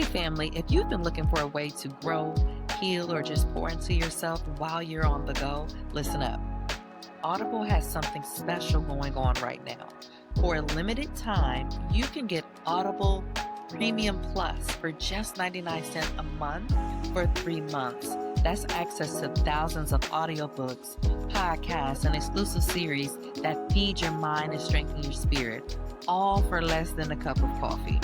Hey, family, if you've been looking for a way to grow, heal, or just pour into yourself while you're on the go, listen up. Audible has something special going on right now. For a limited time, you can get Audible Premium Plus for just 99 cents a month for 3 months. That's access to thousands of audiobooks, podcasts, and exclusive series that feed your mind and strengthen your spirit, all for less than a cup of coffee.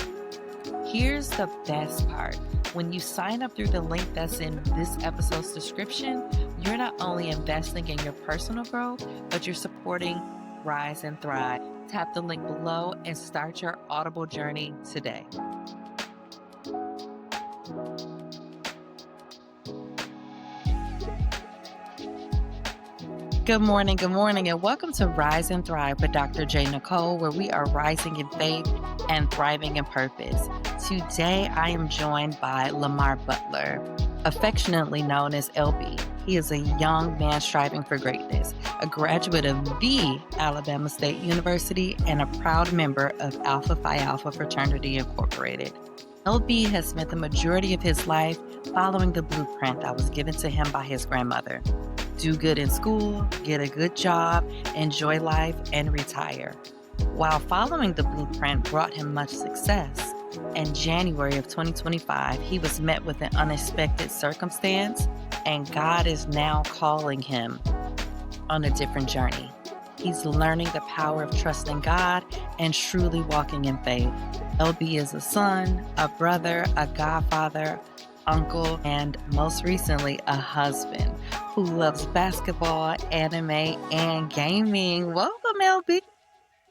Here's the best part. When you sign up through the link that's in this episode's description, you're not only investing in your personal growth, but you're supporting Rise and Thrive. Tap the link below and start your Audible journey today. Good morning, and welcome to Rise and Thrive with Dr. J. Nicole, where we are rising in faith and thriving in purpose. Today, I am joined by Lamar Butler, affectionately known as LB. He is a young man striving for greatness, a graduate of the Alabama State University, and a proud member of Alpha Phi Alpha Fraternity Incorporated. LB has spent the majority of his life following the blueprint that was given to him by his grandmother. Do good in school, get a good job, enjoy life, and retire. While following the blueprint brought him much success, in January of 2025, he was met with an unexpected circumstance, and God is now calling him on a different journey. He's learning the power of trusting God and truly walking in faith. LB is a son, a brother, a godfather, uncle, and most recently, a husband who loves basketball, anime, and gaming. Welcome, LB.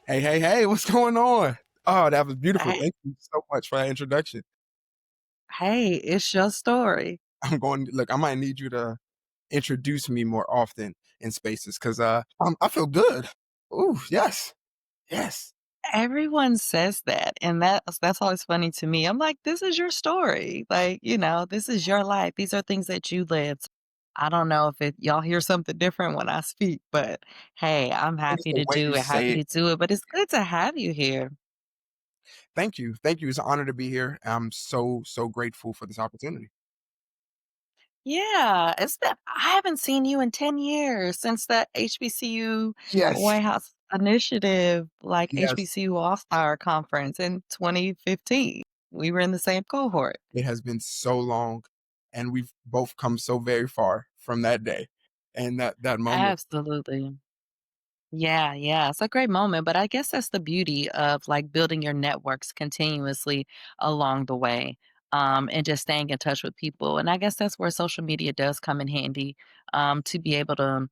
Hey, what's going on? Oh, that was beautiful. Hey, Thank you so much for that introduction. hey, it's your story. Look, I might need you to introduce me more often in spaces because I feel good. Ooh, yes, yes. Everyone says that, and that's always funny to me. I'm like, this is your story. Like, this is your life. These are things that you lived. I don't know if y'all hear something different when I speak, but hey, I'm I think it's happy the to way do you it, say happy it. to do it. But it's good to have you here. Thank you. It's an honor to be here. I'm so grateful for this opportunity. Yeah, I haven't seen you in 10 years since that HBCU Yes, White House initiative, like yes. HBCU All-Star Conference in 2015. We were in the same cohort. It has been so long, and we've both come so very far from that day and that moment. Absolutely. Yeah, yeah. It's a great moment, but I guess that's the beauty of like building your networks continuously along the way. And just staying in touch with people. And I guess that's where social media does come in handy, to be able to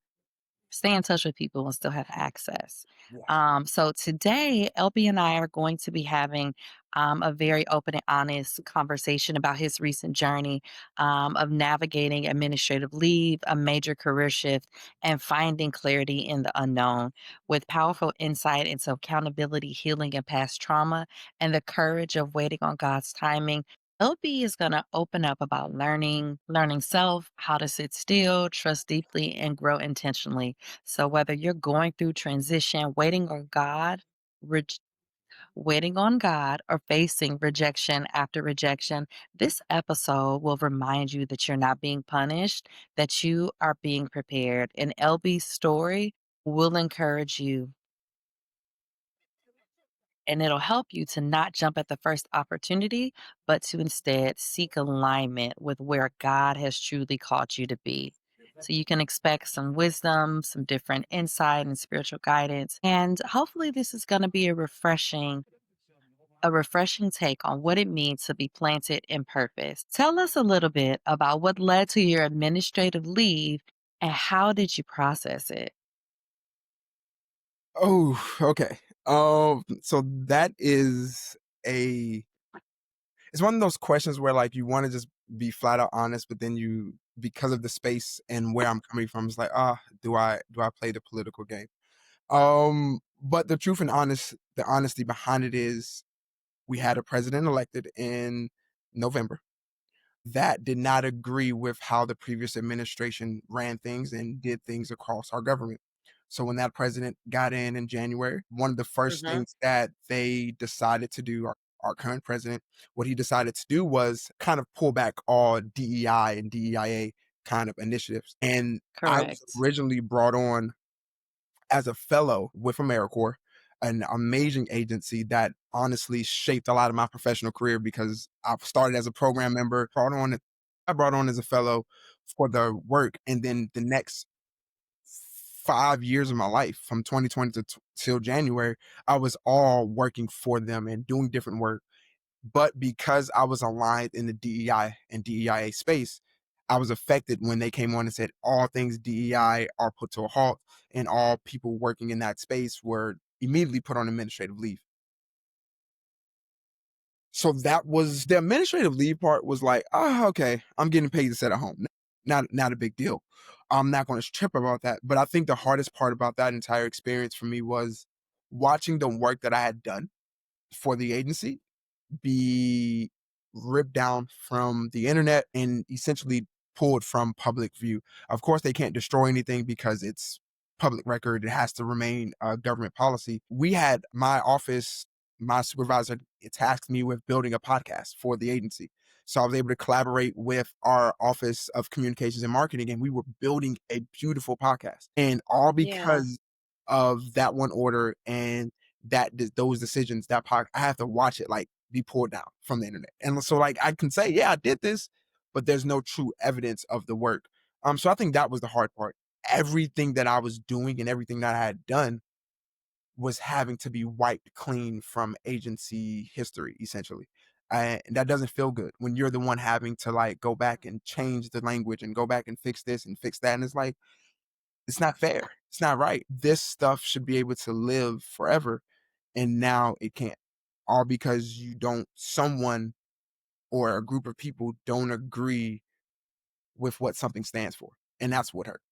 stay in touch with people and still have access. Yes. So today, LB and I are going to be having a very open and honest conversation about his recent journey of navigating administrative leave, a major career shift, and finding clarity in the unknown with powerful insight into accountability, healing, and past trauma, and the courage of waiting on God's timing. LB is going to open up about learning self, how to sit still, trust deeply, and grow intentionally. So whether you're going through transition, rej- waiting on God, or facing rejection after rejection, this episode will remind you that you're not being punished, that you are being prepared. And LB's story will encourage you, and it'll help you to not jump at the first opportunity, but to instead seek alignment with where God has truly called you to be. So you can expect some wisdom, some different insight and spiritual guidance. And hopefully this is going to be a refreshing take on what it means to be planted in purpose. Tell us a little bit about what led to your administrative leave and how did you process it? Oh, okay. So that is a it's one of those questions where like you want to just be flat out honest, but then you because of the space and where I'm coming from, it's like, do I play the political game? But the honesty behind it is we had a president elected in November that did not agree with how the previous administration ran things and did things across our government. So when that president got in January, one of the first Hmm. things that they decided to do our current president, what he decided to do was kind of pull back all DEI and DEIA kind of initiatives. And I was Correct. originally brought on as a fellow with AmeriCorps, an amazing agency that honestly shaped a lot of my professional career because I started as a program member, I brought on as a fellow for the work, and then the next 5 years of my life, from 2020 till January, I was all working for them and doing different work. But because I was aligned in the DEI and DEIA space, I was affected when they came on and said all things DEI are put to a halt and all people working in that space were immediately put on administrative leave. So that was the administrative leave part was like, oh, okay, I'm getting paid to sit at home. Not a big deal. I'm not going to trip about that. But I think the hardest part about that entire experience for me was watching the work that I had done for the agency be ripped down from the internet and essentially pulled from public view. Of course, they can't destroy anything because it's public record. It has to remain government policy. We had my office, my supervisor tasked me with building a podcast for the agency. So I was able to collaborate with our Office of Communications and Marketing, and we were building a beautiful podcast. And all Yeah. because of that one order and those decisions, I have to watch it like be pulled down from the internet. And so like I can say, yeah, I did this, but there's no true evidence of the work. So I think that was the hard part. Everything that I was doing and everything that I had done was having to be wiped clean from agency history, essentially. And that doesn't feel good when you're the one having to like go back and change the language and go back and fix this and fix that. And it's like, it's not fair. It's not right. This stuff should be able to live forever. And now it can't. All because someone or a group of people don't agree with what something stands for. And that's what hurt.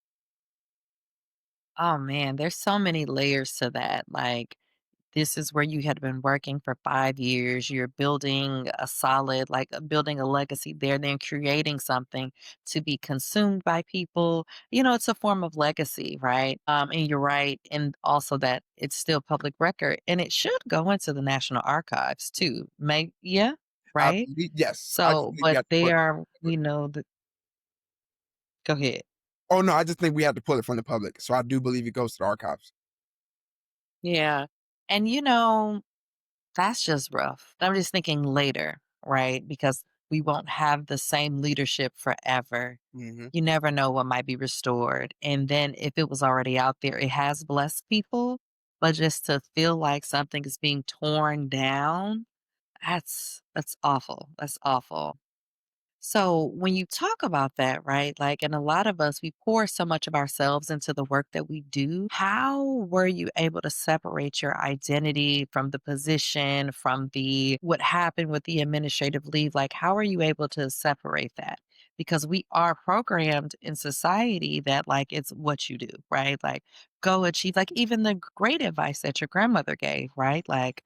Oh man, there's so many layers to that. Like, this is where you had been working for 5 years. You're building a solid, like building a legacy there, then creating something to be consumed by people. It's a form of legacy, right? And you're right. And also that it's still public record and it should go into the National Archives too. Yeah, I right? believe, yes, I just So, believe we but have to they pull it from are, the public. go ahead. Oh no, I just think we have to pull it from the public. So I do believe it goes to the archives. Yeah. And that's just rough. I'm just thinking later, right? Because we won't have the same leadership forever. Hmm. You never know what might be restored. And then if it was already out there, it has blessed people. But just to feel like something is being torn down, that's awful. That's awful. So when you talk about that, right? Like, and a lot of us, we pour so much of ourselves into the work that we do. How were you able to separate your identity from the position, from the what happened with the administrative leave? Like, how are you able to separate that? Because we are programmed in society that like it's what you do, right? Like go achieve, like even the great advice that your grandmother gave, right? Like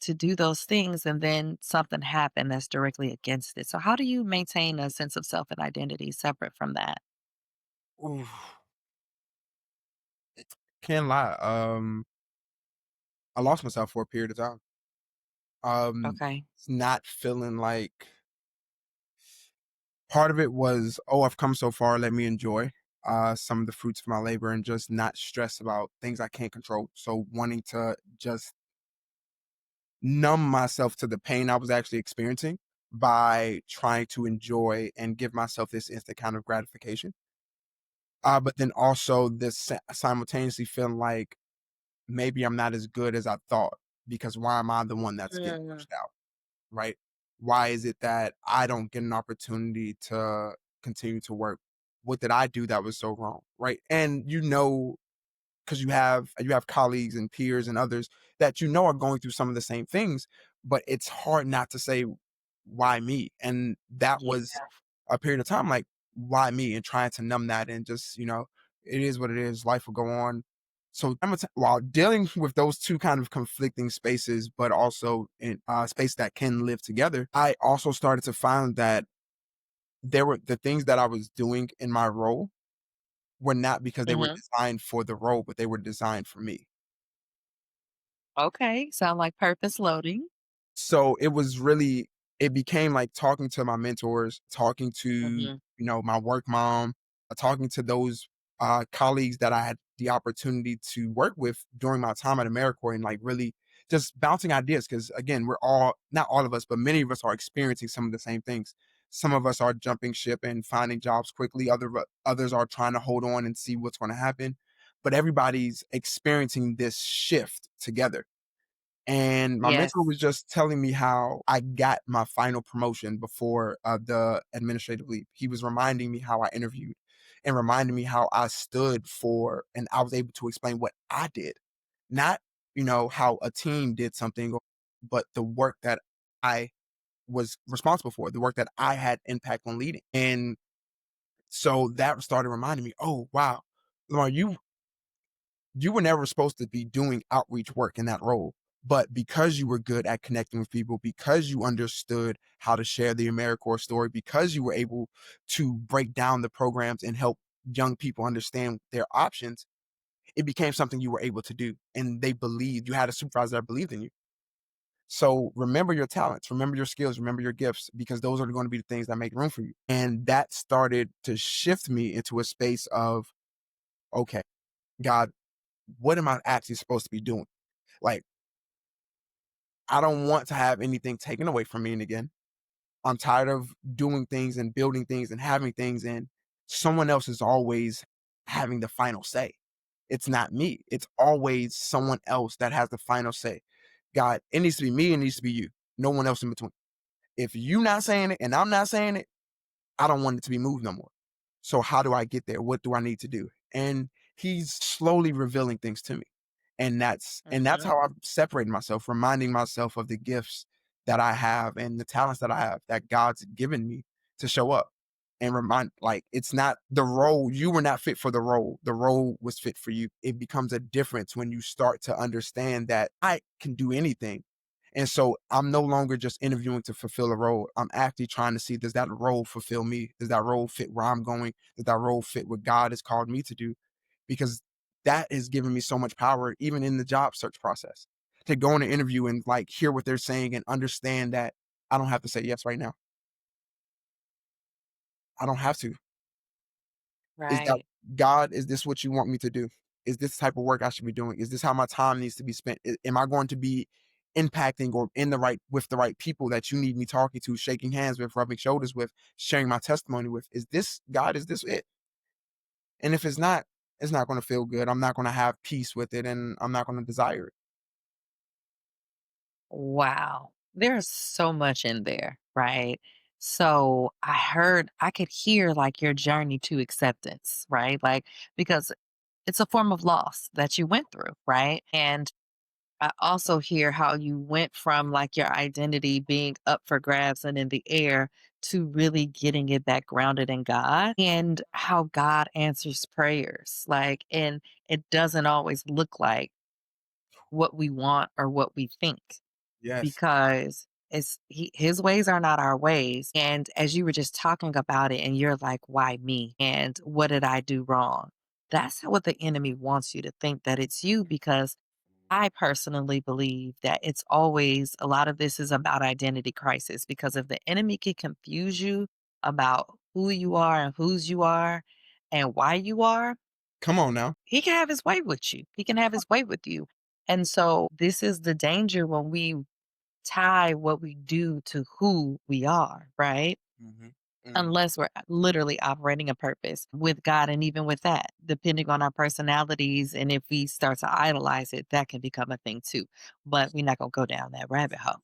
to do those things and then something happened that's directly against it. So how do you maintain a sense of self and identity separate from that? Oof, can't lie. I lost myself for a period of time. Okay. It's not feeling like part of it was, oh, I've come so far, let me enjoy some of the fruits of my labor and just not stress about things I can't control. So wanting to just numb myself to the pain I was actually experiencing by trying to enjoy and give myself this instant kind of gratification. But then also this simultaneously feeling like maybe I'm not as good as I thought because why am I the one that's getting Mm. pushed out? Right? Why is it that I don't get an opportunity to continue to work? What did I do that was so wrong? Right? And because you have colleagues and peers and others that are going through some of the same things, but it's hard not to say why me. And that Yeah. was a period of time like why me and trying to numb that and just it is what it is. Life will go on. So while dealing with those two kind of conflicting spaces, but also in space that can live together, I also started to find that there were the things that I was doing in my role were not because they were Hmm. designed for the role, but they were designed for me. Okay. Sound like purpose loading. So it was really it became like talking to my mentors, talking to, Mhm. my work mom, talking to those, colleagues that I had the opportunity to work with during my time at AmeriCorps and, like, really just bouncing ideas. Because again, we're all not all of us, but many of us are experiencing some of the same things. Some of us are jumping ship and finding jobs quickly, others are trying to hold on and see what's gonna happen, but everybody's experiencing this shift together. And my mentor Yes. was just telling me how I got my final promotion before, the administrative leave. He was reminding me how I interviewed and reminding me how I stood for and I was able to explain what I did, not, how a team did something, but the work that I was responsible for, the work that I had impact on leading. And so that started reminding me, oh, wow, Lamar, you were never supposed to be doing outreach work in that role. But because you were good at connecting with people, because you understood how to share the AmeriCorps story, because you were able to break down the programs and help young people understand their options, it became something you were able to do. And they believed you had a supervisor that believed in you. So remember your talents, remember your skills, remember your gifts, because those are going to be the things that make room for you. And that started to shift me into a space of, okay, God, what am I actually supposed to be doing? Like, I don't want to have anything taken away from me. And again, I'm tired of doing things and building things and having things, and someone else is always having the final say. It's not me. It's always someone else that has the final say. God, it needs to be me, it needs to be you. No one else in between. If you not saying it and I'm not saying it, I don't want it to be moved no more. So how do I get there? What do I need to do? And he's slowly revealing things to me. And that's Mhm. how I've separated myself, reminding myself of the gifts that I have and the talents that I have that God's given me to show up and remind, like, it's not the role. You were not fit for the role. The role was fit for you. It becomes a difference when you start to understand that I can do anything. And so I'm no longer just interviewing to fulfill a role. I'm actually trying to see, does that role fulfill me? Does that role fit where I'm going? Does that role fit what God has called me to do? Because that has given me so much power, even in the job search process, to go in an interview and like hear what they're saying and understand that I don't have to say yes right now. I don't have to. Is that Right. God, is this what you want me to do? Is this the type of work I should be doing? Is this how my time needs to be spent? Am I going to be impacting or in the right with the right people that you need me talking to, shaking hands with, rubbing shoulders with, sharing my testimony with? Is this God? Is this it? And if it's not going to feel good. I'm not going to have peace with it, and I'm not going to desire it. Wow. There's so much in there, right? So I could hear like your journey to acceptance, right? Like, because it's a form of loss that you went through, right? And I also hear how you went from like your identity being up for grabs and in the air to really getting it back grounded in God and how God answers prayers. Like, and it doesn't always look like what we want or what we think Yes. because his ways are not our ways. And as you were just talking about it, and you're like, why me? And what did I do wrong? That's what the enemy wants you to think that it's you because I personally believe that it's always a lot of this is about identity crisis because if the enemy can confuse you about who you are and whose you are and why you are, Come on now. he can have his way with you. He can have his way with you. And so this is the danger when we tie what we do to who we are, right? Mhm. Mhm. Unless we're literally operating a purpose with God. And even with that, depending on our personalities and if we start to idolize it, that can become a thing too. But we're not going to go down that rabbit hole.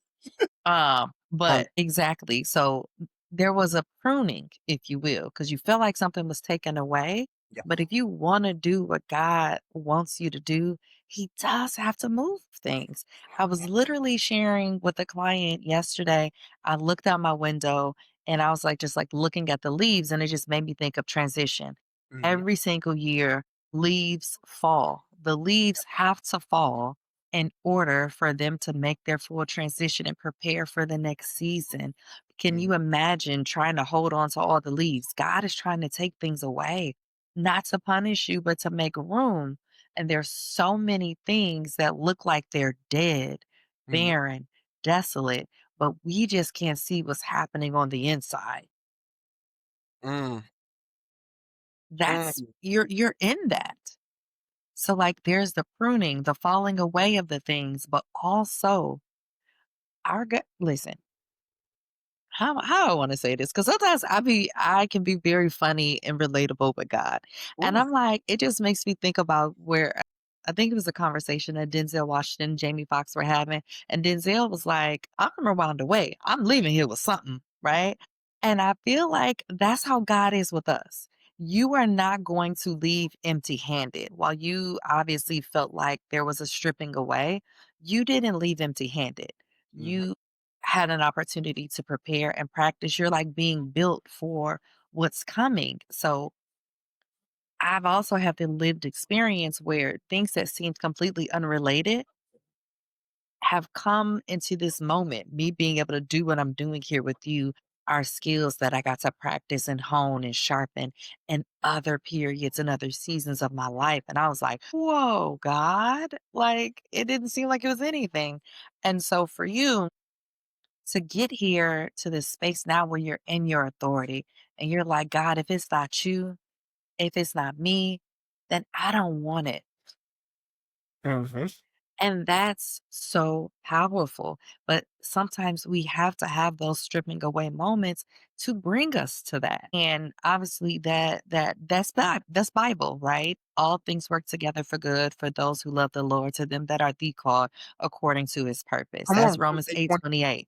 Um, But exactly. So there was a pruning, if you will, because you felt like something was taken away. yeah. But if you want to do what God wants you to do, He does have to move things. I was literally sharing with a client yesterday. I looked out my window and I was like, just like looking at the leaves, and it just made me think of transition. Mhm. Every single year, leaves fall. The leaves have to fall in order for them to make their full transition and prepare for the next season. Can Mhm. you imagine trying to hold on to all the leaves? God is trying to take things away, not to punish you, but to make room. And there's so many things that look like they're dead, Mhm. barren, desolate, but we just can't see what's happening on the inside. Mm, That's mm. you're in that. So like there's the pruning, the falling away of the things, but also our gut listen, how do I want to say this? Because sometimes I can be very funny and relatable with God. And Ooh. I'm like, it just makes me think about where I think it was a conversation that Denzel Washington and Jamie Foxx were having. And Denzel was like, I'm gonna round away. I'm leaving here with something, right? And I feel like that's how God is with us. You are not going to leave empty handed. While you obviously felt like there was a stripping away, you didn't leave empty handed. Mhm. You had an opportunity to prepare and practice. You're like being built for what's coming. So I've also had the lived experience where things that seemed completely unrelated have come into this moment. Me being able to do what I'm doing here with you are skills that I got to practice and hone and sharpen in other periods and other seasons of my life. And I was like, whoa, God, like it didn't seem like it was anything. And so for you, to get here to this space now where you're in your authority and you're like, God, if it's not you, if it's not me, then I don't want it. Mhm. And that's so powerful. But sometimes we have to have those stripping away moments to bring us to that. And obviously that's Bible, right? All things work together for good for those who love the Lord, to them that are the called according to his purpose. Come That's on, Romans Romans 8:20. 8:28.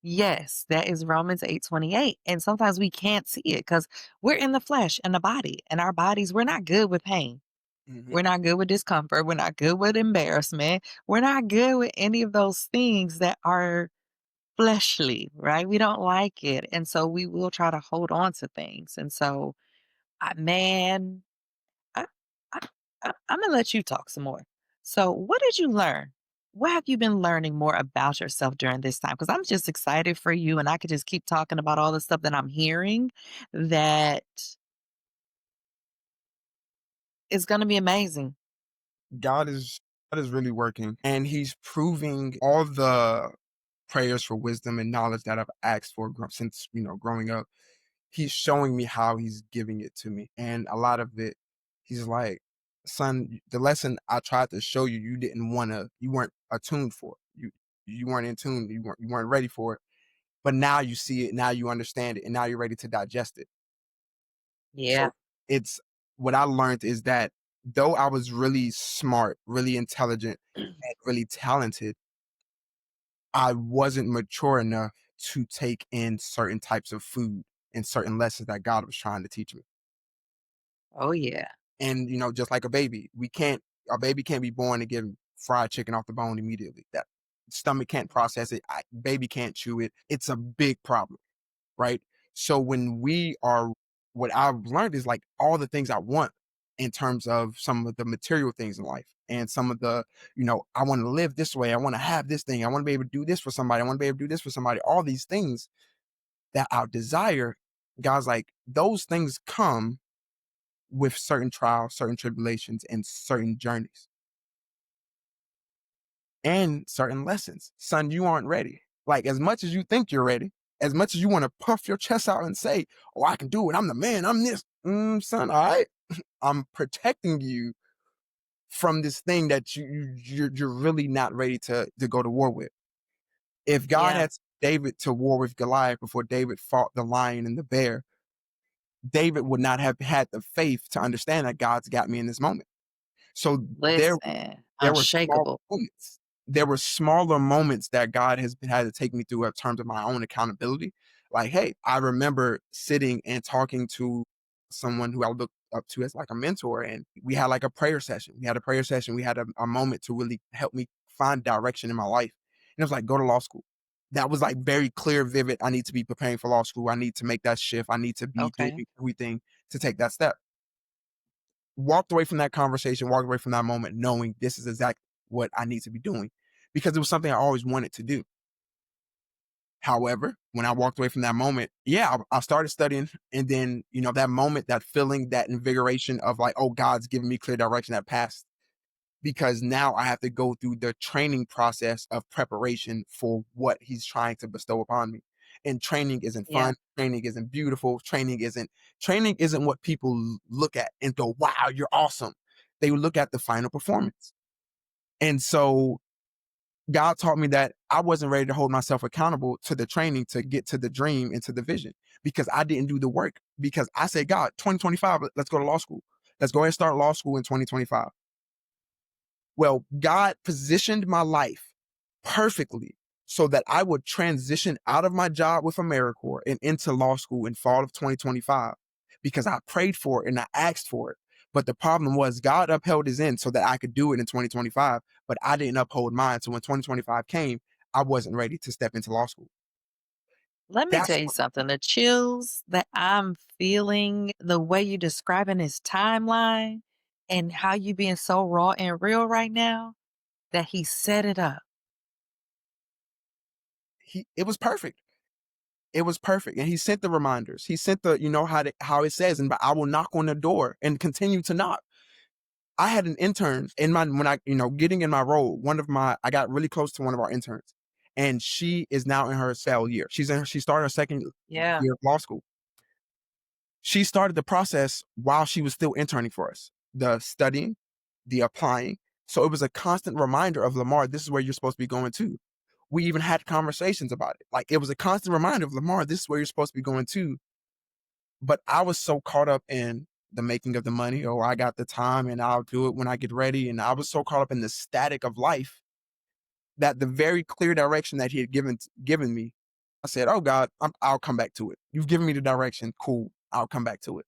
Yes, that is Romans 8:28, and sometimes we can't see it because 'cause we're in the flesh and the body, and our bodies, we're not good with pain. Mhm. We're not good with discomfort, we're not good with embarrassment, we're not good with any of those things that are fleshly, right? We don't like it, and so we will try to hold on to things, and so, man, I I'm gonna let you talk some more. So, what did you learn? What have you been learning more about yourself during this time? Because I'm just excited for you, and I could just keep talking about all the stuff that I'm hearing that is going to be amazing. God is God is really working, and He's proving all the prayers for wisdom and knowledge that I've asked for since growing up. He's showing me how He's giving it to me, and a lot of it, He's like, "Son, the lesson I tried to show you, you weren't attuned for. You weren't in tune. You weren't ready for it. But now you see it. Now you understand it, and now you're ready to digest it." Yeah. So it's what I learned is that though I was really smart, really intelligent, and really talented, I wasn't mature enough to take in certain types of food and certain lessons that God was trying to teach me. Oh, yeah. And just like a baby can't be born and give fried chicken off the bone immediately. That stomach can't process it. Baby can't chew it. It's a big problem, right? So what I've learned is like all the things I want in terms of some of the material things in life and some of the, I want to live this way. I want to have this thing. I want to be able to do this for somebody. I want to be able to do this for somebody. All these things that I desire, God's like, those things come with certain trials, certain tribulations, and certain journeys and certain lessons. Son, you aren't ready. Like, as much as you think you're ready, as much as you want to puff your chest out and say, "Oh, I can do it. I'm the man. I'm this." Son, all right. I'm protecting you from this thing that you're really not ready to go to war with. If God Yeah. had sent David to war with Goliath before David fought the lion and the bear, David would not have had the faith to understand that God's got me in this moment. So Listen, there were small unshakable. moments. There were smaller moments that God has had to take me through in terms of my own accountability. Like, hey, I remember sitting and talking to someone who I looked up to as like a mentor, and we had like a prayer session. We had a prayer session. We had a moment to really help me find direction in my life. And it was like, go to law school. That was like very clear, vivid. I need to be preparing for law school. I need to make that shift. I need to be doing Okay. everything to take that step. Walked away from that conversation, walked away from that moment knowing this is exactly what I need to be doing because it was something I always wanted to do. However, when I walked away from that moment, yeah, I started studying. And then, that moment, that feeling, that invigoration of like, oh, God's giving me clear direction, that passed. because now I have to go through the training process of preparation for what he's trying to bestow upon me. And training isn't Yeah. fun. Training isn't beautiful. Training isn't what people look at and go, wow, you're awesome. They look at the final performance. And so God taught me that I wasn't ready to hold myself accountable to the training to get to the dream and to the vision because I didn't do the work. Because I said, God, 2025, let's go to law school. Let's go ahead and start law school in 2025. Well, God positioned my life perfectly so that I would transition out of my job with AmeriCorps and into law school in fall of 2025 because I prayed for it and I asked for it. But the problem was God upheld his end so that I could do it in 2025, but I didn't uphold mine. So when 2025 came, I wasn't ready to step into law school. Let me tell That's you what, something. The chills that I'm feeling, the way you're describing his timeline and how you being so raw and real right now, that he set it up. it was perfect. It was perfect. And he sent the reminders. He sent the, how it says, and but I will knock on the door and continue to knock. I had an intern in my when I getting in my role. I got really close to one of our interns, and she is now in her cell year. She started her second Yeah. year of law school. She started the process while she was still interning for us. The studying, the applying. So it was a constant reminder of Lamar. This is where you're supposed to be going to. We even had conversations about it. Like it was a constant reminder of Lamar. This is where you're supposed to be going to. But I was so caught up in the making of the money. Oh, I got the time and I'll do it when I get ready. And I was so caught up in the static of life that the very clear direction that he had given me, I said, "Oh God, I'll come back to it. You've given me the direction. Cool. I'll come back to it."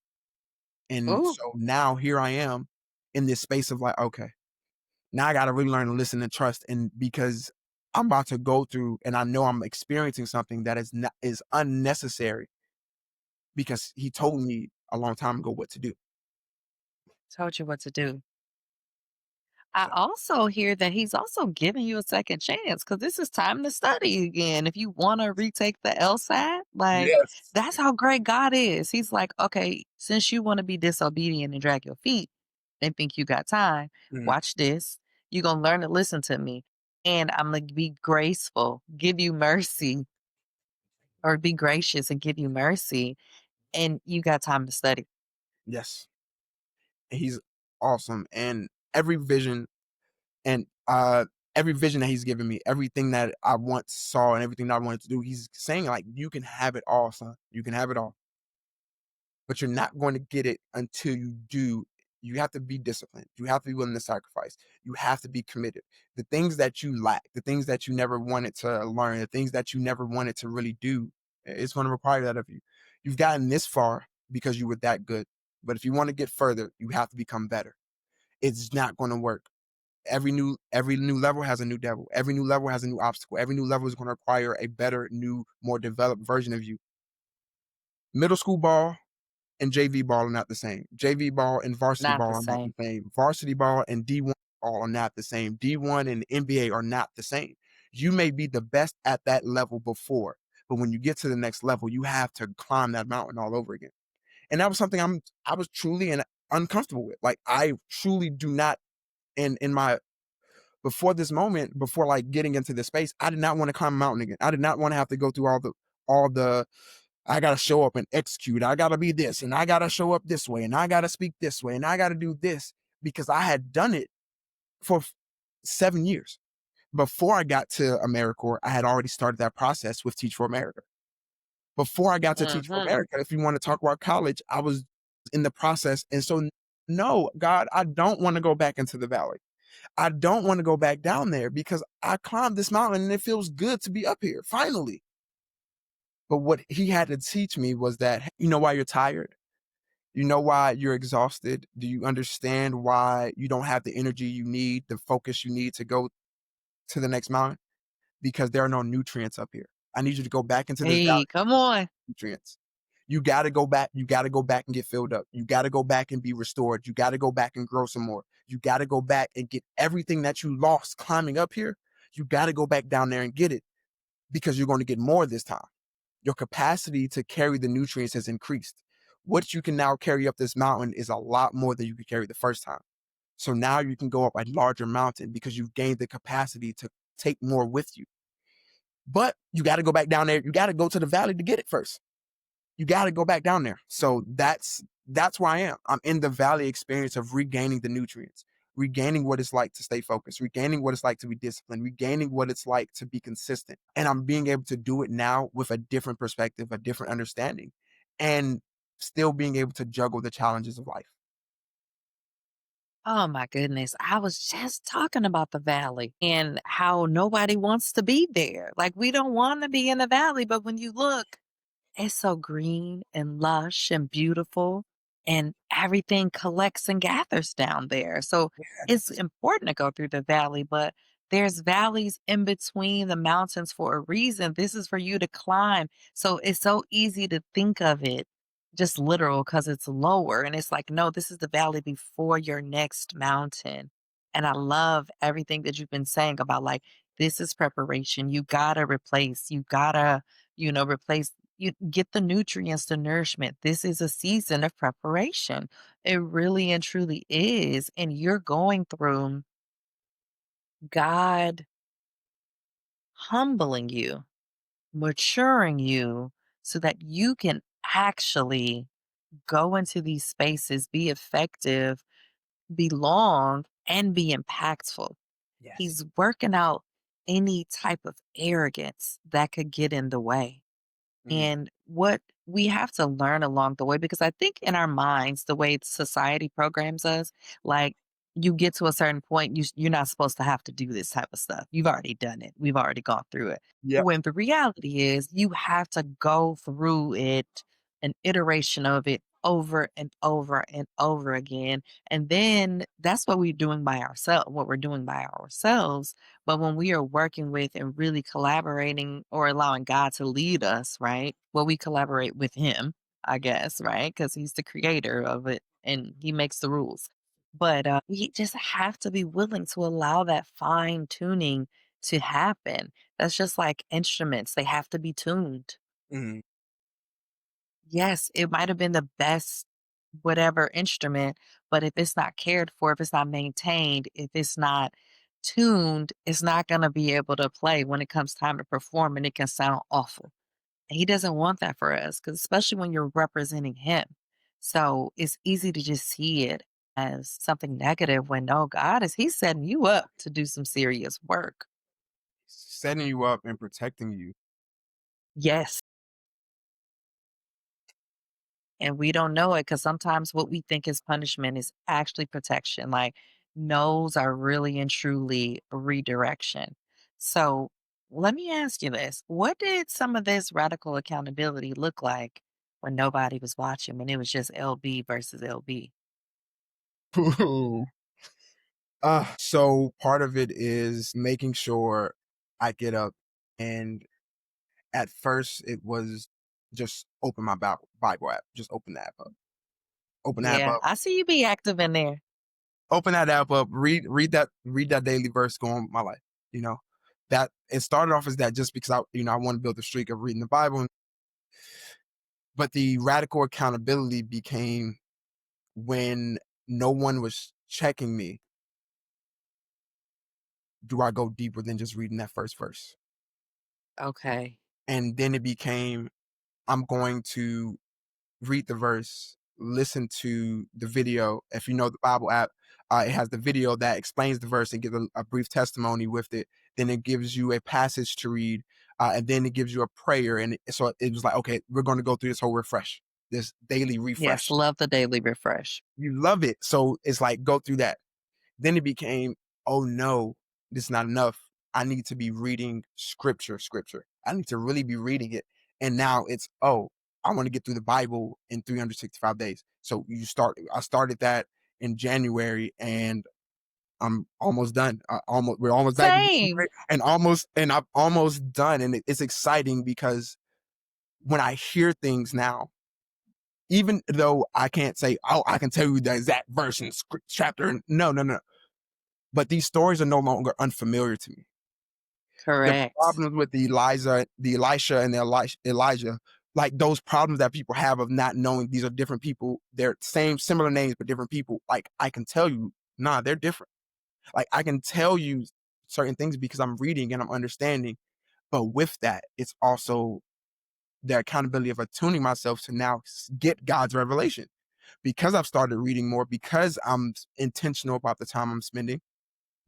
And Ooh, so now here I am in this space of like, okay, now I got to really learn to listen and trust. And because I'm about to go through, and I know I'm experiencing something that is unnecessary because he told me a long time ago what to do. told you what to do. I So also hear that he's also giving you a second chance because this is time to study again. If you want to retake the LSAT, like yes. that's how great God is. He's like, okay, since you want to be disobedient and drag your feet and think you got time, Mhm. watch this. You're going to learn to listen to me. And I'm going to be graceful, give you mercy, or be gracious and give you mercy. And you got time to study. Yes. He's awesome. And and every vision that he's given me, everything that I once saw and everything that I wanted to do, he's saying like, you can have it all, son. You can have it all. But you're not going to get it until you do. You have to be disciplined. You have to be willing to sacrifice. You have to be committed. The things that you lack, the things that you never wanted to learn, the things that you never wanted to really do, it's going to require that of you. You've gotten this far because you were that good. But if you want to get further, you have to become better. It's not going to work. Every new level has a new devil. Every new level has a new obstacle. Every new level is going to require a better, new, more developed version of you. Middle school ball and JV ball are not the same. JV ball and varsity Not the ball are not the same. same. Varsity ball and D1 ball are not the same. D1 and NBA are not the same. You may be the best at that level before, but when you get to the next level, you have to climb that mountain all over again. And that was something I was truly and uncomfortable with. Like I truly do not in my before this moment, before like getting into this space, I did not want to climb a mountain again. I did not want to have to go through all the I gotta show up and execute. I gotta be this, and I gotta show up this way, and I gotta speak this way, and I gotta do this because I had done it for 7 years. Before I got to AmeriCorps, I had already started that process with Teach for America. Before I got to Teach for Hmm. America, if you want to talk about college, I was in the process. And so, no, God, I don't want to go back into the valley. I don't want to go back down there because I climbed this mountain and it feels good to be up here, finally. But what he had to teach me was that, you know why you're tired? You know why you're exhausted? Do you understand why you don't have the energy you need, the focus you need to go to the next mountain? Because there are no nutrients up here. I need you to go back into this valley Hey, come on. nutrients. You got to go back. You got to go back and get filled up. You got to go back and be restored. You got to go back and grow some more. You got to go back and get everything that you lost climbing up here. You got to go back down there and get it because you're going to get more this time. Your capacity to carry the nutrients has increased. What you can now carry up this mountain is a lot more than you could carry the first time. So now you can go up a larger mountain because you've gained the capacity to take more with you. But you got to go back down there. You got to go to the valley to get it first. You got to go back down there. So that's where I am. I'm in the valley experience of regaining the nutrients, regaining what it's like to stay focused, regaining what it's like to be disciplined, regaining what it's like to be consistent. And I'm being able to do it now with a different perspective, a different understanding, and still being able to juggle the challenges of life. Oh my goodness. I was just talking about the valley and how nobody wants to be there. Like, we don't want to be in the valley, but when you look, it's so green and lush and beautiful, and everything collects and gathers down there. So it's Yes. important to go through the valley, but there's valleys in between the mountains for a reason. This is for you to climb. So it's so easy to think of it just literal because it's lower. And it's like, no, this is the valley before your next mountain. And I love everything that you've been saying about like, this is preparation. You gotta replace, you gotta, replace you get the nutrients, the nourishment. This is a season of preparation. It really and truly is. And you're going through God humbling you, maturing you so that you can actually go into these spaces, be effective, belong, and be impactful. Yes. He's working out any type of arrogance that could get in the way. Mm. And what we have to learn along the way, because I think in our minds, the way society programs us, like you get to a certain point, you're not supposed to have to do this type of stuff. You've already done it. We've already gone through it. Yep. When the reality is, you have to go through it, an iteration of it over and over and over again. And then that's what we're doing by ourselves, what we're doing by ourselves. But when we are working with and really collaborating or allowing God to lead us, right? Well, we collaborate with Him, I guess, right? Because He's the creator of it and He makes the rules. But we just have to be willing to allow that fine tuning to happen. That's just like instruments, they have to be tuned. Mhm. Yes, it might have been the best whatever instrument, but if it's not cared for, if it's not maintained, if it's not tuned, it's not going to be able to play when it comes time to perform, and it can sound awful. And he doesn't want that for us, because especially when you're representing him. So it's easy to just see it as something negative when no, God is He's setting you up to do some serious work. Setting you up and protecting you. Yes. And we don't know it because sometimes what we think is punishment is actually protection. Like, no's are really and truly redirection. So let me ask you this. What did some of this radical accountability look like when nobody was watching, when it was just LB versus LB? So part of it is making sure I get up, and at first it was just open my Bible app, just open that up, open that Yeah, up, I see you be active in there. open that app up, read that daily verse, go on with my life. You know, that it started off as that just because I want to build a streak of reading the Bible, but the radical accountability became when no one was checking me. Do I go deeper than just reading that first verse? Okay. And then it became, I'm going to read the verse, listen to the video. If you know the Bible app, it has the video that explains the verse and gives a brief testimony with it. Then it gives you a passage to read, and then it gives you a prayer. And so it was like, okay, we're going to go through this whole refresh, this daily Yes, refresh. love the daily refresh. You love it. So it's like, go through that. Then it became, oh no, this is not enough. I need to be reading scripture. I need to really be reading it. And now it's, oh, I want to get through the Bible in 365 days. So I started that in January, and I'm almost done. We're almost back in Same. January, and I'm almost done. And it's exciting because when I hear things now, even though I can't say, oh, I can tell you the exact verse and chapter. No, no, no. But these stories are no longer unfamiliar to me. The Correct. problems with the Elisha and the Elijah, like those problems that people have of not knowing these are different people, they're similar names, but different people. Like I can tell you Nah, they're different. Like, I can tell you certain things because I'm reading and I'm understanding, but with that, it's also the accountability of attuning myself to now get God's revelation. Because I've started reading more, because I'm intentional about the time I'm spending,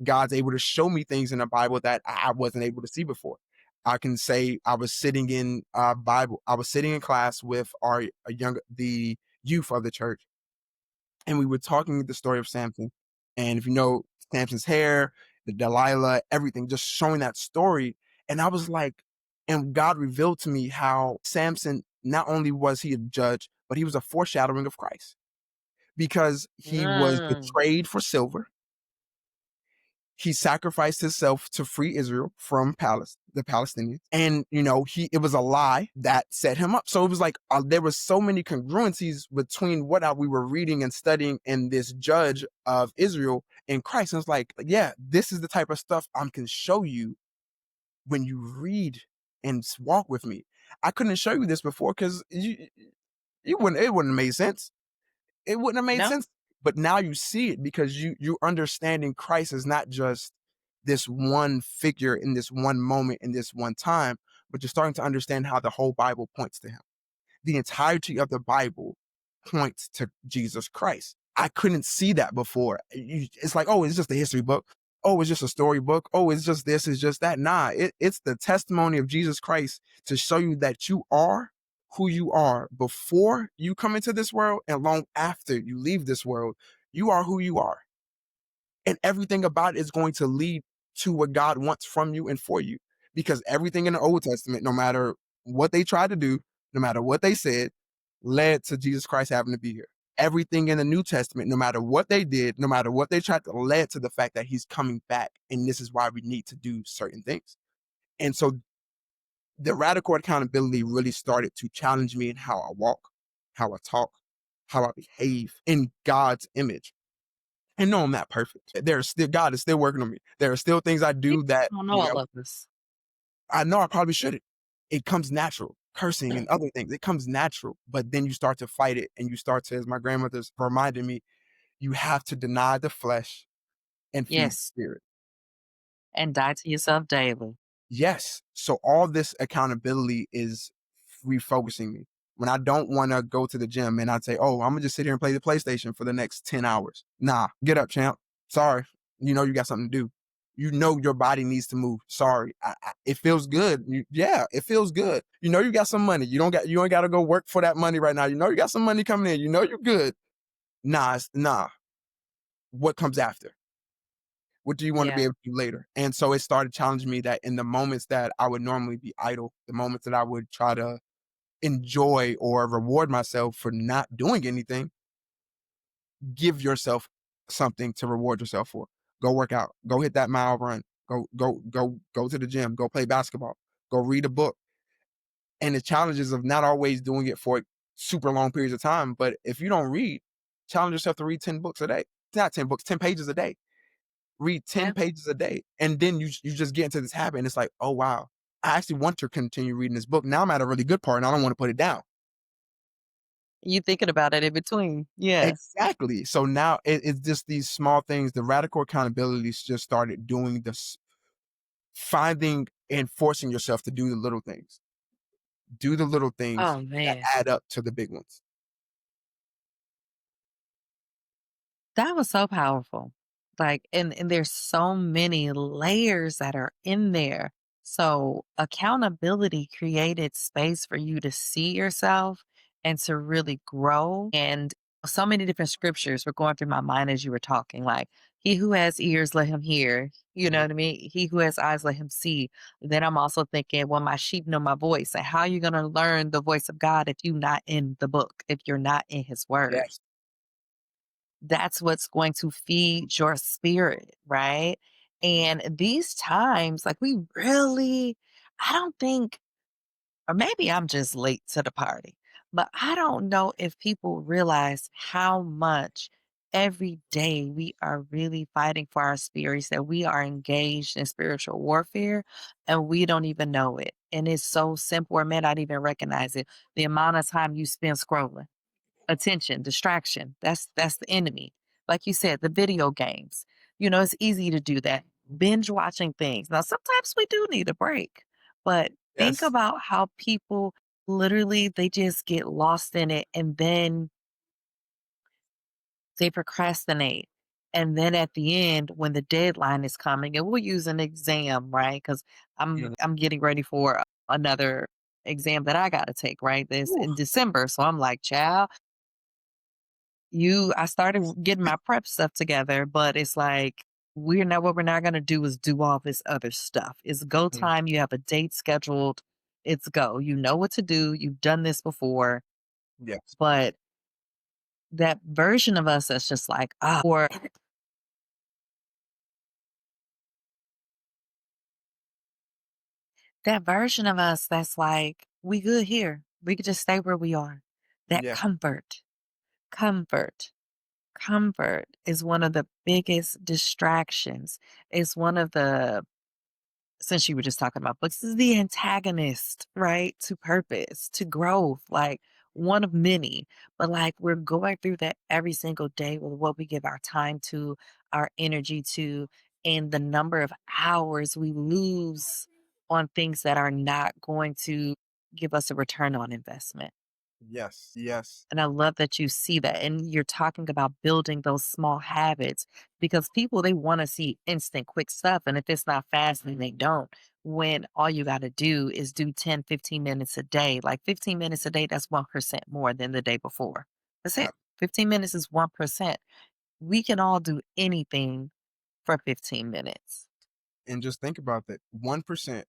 God's able to show me things in the Bible that I wasn't able to see before. I can say I was sitting in I was sitting in class with the youth of the church, and we were talking the story of Samson. And if you know Samson's hair, the Delilah, everything, just showing that story. And I was like, and God revealed to me how Samson, not only was he a judge, but he was a foreshadowing of Christ because he was Mm. betrayed for silver. He sacrificed himself to free Israel from the Palestinians. And, it was a lie that set him up. So it was like there was so many congruencies between what we were reading and studying in this judge of Israel in Christ. And it's like, yeah, this is the type of stuff I can show you when you read and walk with me. I couldn't show you this before because it wouldn't have made sense. It wouldn't have made No, sense. But now you see it because you understanding Christ is not just this one figure in this one moment in this one time, but you're starting to understand how the whole Bible points to him. The entirety of the Bible points to Jesus Christ. I couldn't see that before. It's like, oh, it's just a history book. Oh, it's just a story book. Oh, it's just this, it's just that. Nah, it's the testimony of Jesus Christ to show you that you are who you are before you come into this world and long after you leave this world. You are who you are. And everything about it is going to lead to what God wants from you and for you. Because everything in the Old Testament, no matter what they tried to do, no matter what they said, led to Jesus Christ having to be here. Everything in the New Testament, no matter what they did, no matter what they tried to, led to the fact that he's coming back. And this is why we need to do certain things. And so the radical accountability really started to challenge me in how I walk, how I talk, how I behave in God's image. And no, I'm not perfect. There's still God is still working on me. There are still things I we do that, don't know all of this. I know I probably shouldn't. It comes natural. Cursing and other things. It comes natural. But then you start to fight it and you start to, as my grandmother's reminded me, you have to deny the flesh and feed the Yes, spirit. and die to yourself daily. Yes. So all this accountability is refocusing me. When I don't want to go to the gym and I'd say, oh, I'm gonna just sit here and play the PlayStation for the next 10 hours. Nah, get up, champ. Sorry. You know you got something to do. You know your body needs to move. Sorry. It feels good. Yeah, it feels good. You know you got some money. You ain't gotta go work for that money right now. You know you got some money coming in. You know you're good. Nah. What comes after? What do you want to Yeah. be able to do later? And so it started challenging me that in the moments that I would normally be idle, the moments that I would try to enjoy or reward myself for not doing anything, give yourself something to reward yourself for. Go work out, go hit that mile run, go to the gym, go play basketball, go read a book. And the challenges of not always doing it for super long periods of time. But if you don't read, challenge yourself to read 10 books a day. Not 10 books, 10 pages a day. Read 10 Yeah. pages a day. And then you just get into this habit and it's like, oh wow, I actually want to continue reading this book. Now I'm at a really good part and I don't want to put it down. You thinking about it in between. Yeah. Exactly. So now it's just these small things. The radical accountabilities just started doing this, finding and forcing yourself to do the little things. Do the little things Oh, that man. add up to the big ones. That was so powerful. Like, and there's so many layers that are in there. So accountability created space for you to see yourself and to really grow. And so many different scriptures were going through my mind as you were talking. Like, he who has ears, let him hear. You know Mhm. what I mean? He who has eyes, let him see. Then I'm also thinking, well, my sheep know my voice. And how are you going to learn the voice of God if you're not in the book, if you're not in his word? Yes. That's what's going to feed your spirit, right? And these times, like we really, I don't think, or maybe I'm just late to the party, but I don't know if people realize how much every day we are really fighting for our spirits, that we are engaged in spiritual warfare and we don't even know it. And it's so simple or may not even recognize it. The amount of time you spend scrolling, attention, distraction, that's the enemy. Like you said, the video games. It's easy to do that. Binge watching things. Now, sometimes we do need a break, but think Yes. about how people literally they just get lost in it and then they procrastinate. And then at the end, when the deadline is coming, and we'll use an exam, right? Because I'm Mhm. I'm getting ready for another exam that I got to take, right? This Ooh, in December. So I'm like, child, I started getting my prep stuff together, but it's like we're not gonna do is do all this other stuff. It's go mhm. time. You have a date scheduled. It's go. You know what to do. You've done this before, Yes. but that version of us that's just like, or that version of us that's like, we good here. We could just stay where we are. That Yeah. comfort, comfort is one of the biggest distractions. It's one of the since you were just talking about books, is the antagonist, right? To purpose, to growth, like one of many. But like we're going through that every single day with what we give our time to, our energy to, and the number of hours we lose on things that are not going to give us a return on investment. Yes. Yes. And I love that you see that. And you're talking about building those small habits because people, they want to see instant, quick stuff. And if it's not fast, then they don't. When all you got to do is do 10, 15 minutes a day, like 15 minutes a day, that's 1% more than the day before. That's it. 15 minutes is 1%. We can all do anything for 15 minutes. And just think about that. 1%,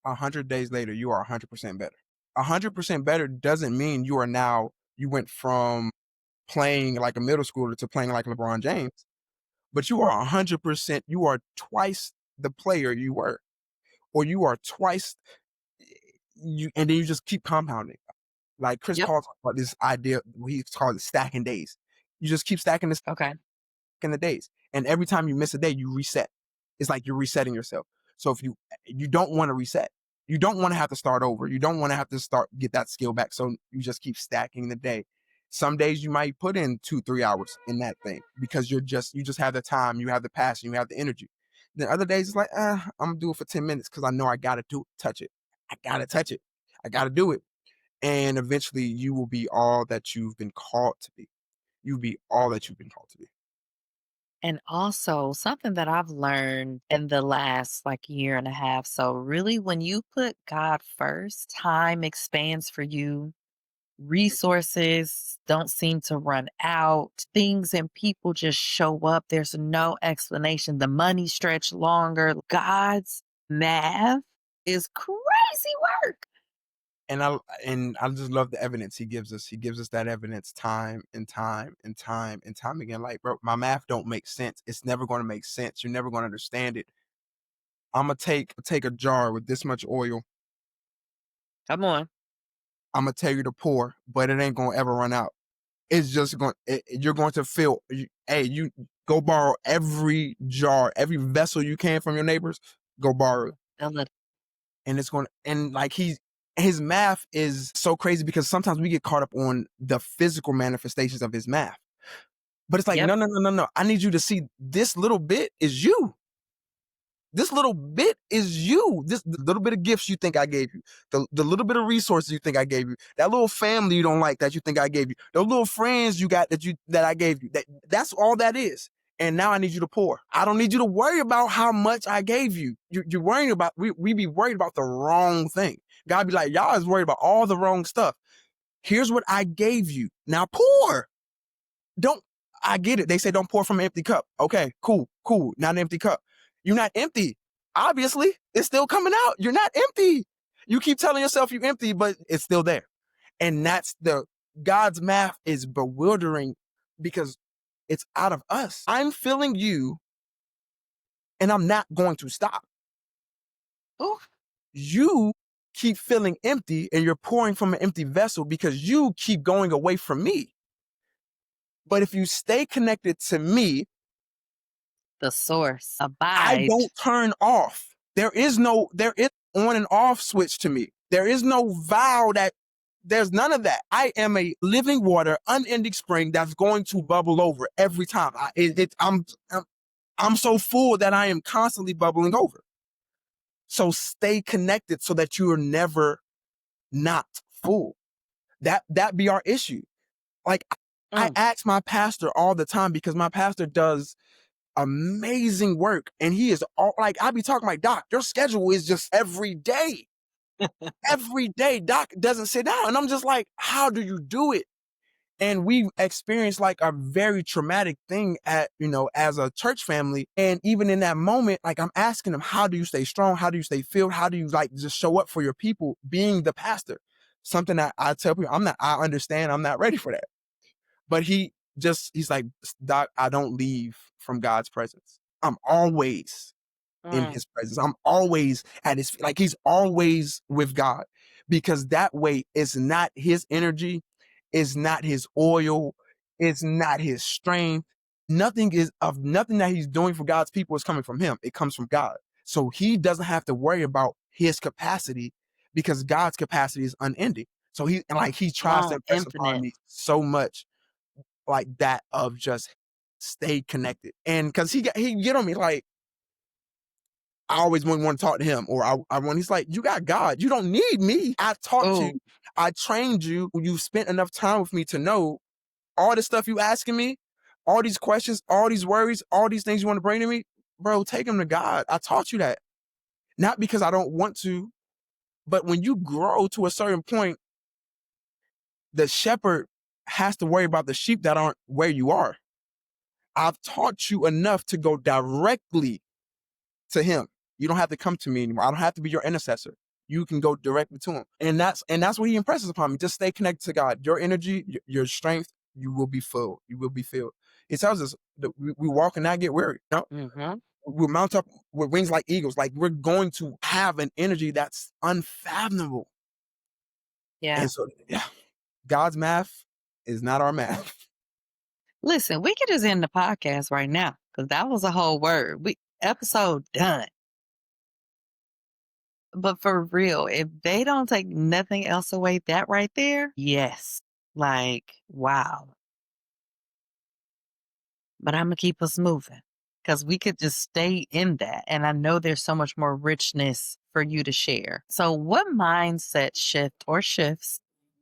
100 days later, you are 100% better. 100% better doesn't mean you went from playing like a middle schooler to playing like LeBron James, but you are 100%, you are twice the player you were, or you are twice and then you just keep compounding. Like Chris Yep. Paul talked about this idea, he called it stacking days. You just keep stacking this Okay. in the days. And every time you miss a day, you reset. It's like you're resetting yourself. So if you don't want to reset, you don't want to have to start over. You don't want to have to get that skill back. So you just keep stacking the day. Some days you might put in 2-3 hours in that thing because you just have the time, you have the passion, you have the energy. Then other days it's like, I'm gonna do it for 10 minutes because I know I gotta touch it. I gotta touch it. I gotta do it. And eventually you will be all that you've been called to be. You'll be all that you've been called to be. And also, something that I've learned in the last like year and a half. So, really, when you put God first, time expands for you. Resources don't seem to run out. Things and people just show up. There's no explanation. The money stretch longer. God's math is crazy work. And I just love the evidence he gives us. He gives us that evidence time and time and time and time again. Like, bro, my math don't make sense. It's never going to make sense. You're never going to understand it. I'm gonna take a jar with this much oil. Come on. I'm gonna tell you to pour, but it ain't gonna ever run out. It's just going. You're going to feel. Hey, you go borrow every jar, every vessel you can from your neighbors. Go borrow it, Don't let- and it's going. And like his math is so crazy because sometimes we get caught up on the physical manifestations of his math. But it's like, Yep. no, no, no, no, no. I need you to see this little bit is you. This little bit is you. This the little bit of gifts you think I gave you, the little bit of resources you think I gave you, that little family you don't like that you think I gave you, those little friends you got that I gave you. That's all that is. And now I need you to pour. I don't need you to worry about how much I gave you. You're worrying about we be worried about the wrong thing. God be like, y'all is worried about all the wrong stuff. Here's what I gave you. Now pour. Don't I get it. They say don't pour from an empty cup. Okay, cool, cool. Not an empty cup. You're not empty. Obviously, it's still coming out. You're not empty. You keep telling yourself you're empty, but it's still there. And that's the God's math is bewildering because it's out of us. I'm filling you and I'm not going to stop. Ooh, You keep feeling empty and you're pouring from an empty vessel because you keep going away from me. But if you stay connected to me, the source. I Abide. don't turn off. There is on and off switch to me. There is no vow that There's none of that. I am a living water, unending spring that's going to bubble over every time. I'm so full that I am constantly bubbling over. So stay connected so that you are never not full. That be our issue. Like, I Mm. ask my pastor all the time because my pastor does amazing work, and he is all like, I be talking like, Doc, your schedule is just every day. Every day, Doc doesn't sit down. And I'm just like, how do you do it? And we experienced like a very traumatic thing as a church family. And even in that moment, like, I'm asking him, how do you stay strong? How do you stay filled? How do you like just show up for your people being the pastor? Something that I tell people, I understand, I'm not ready for that. But he's like, Doc, I don't leave from God's presence. I'm always in Mm. his presence. I'm always at his feet. Like, he's always with God, because that way it's not his energy, it's not his oil, it's not his strength. Nothing that he's doing for God's people is coming from him. It comes from God. So he doesn't have to worry about his capacity, because God's capacity is unending. So he Come tries to on, impress upon infinite. me so much, like, that of just stay connected. And because he get on me like, I always want to talk to him, or I when he's like, you got God, you don't need me. I taught you, Oh, I trained you, you spent enough time with me to know all the stuff you asking me, all these questions, all these worries, all these things you want to bring to me, bro. Take them to God. I taught you that, not because I don't want to, but when you grow to a certain point, the shepherd has to worry about the sheep that aren't where you are. I've taught you enough to go directly to him. You don't have to come to me anymore. I don't have to be your intercessor. You can go directly to him. And that's what he impresses upon me. Just stay connected to God. Your energy, your strength, you will be full. You will be filled. It tells us that we walk and not get weary. mm-hmm. We'll mount up with wings like eagles. Like, we're going to have an energy that's unfathomable. Yeah. And so, yeah, God's math is not our math. Listen, we could just end the podcast right now because that was a whole word. We episode done. But for real, if they don't take nothing else away, that right there, yes. Like, wow. But I'm gonna keep us moving because we could just stay in that. And I know there's so much more richness for you to share. So, what mindset shift or shifts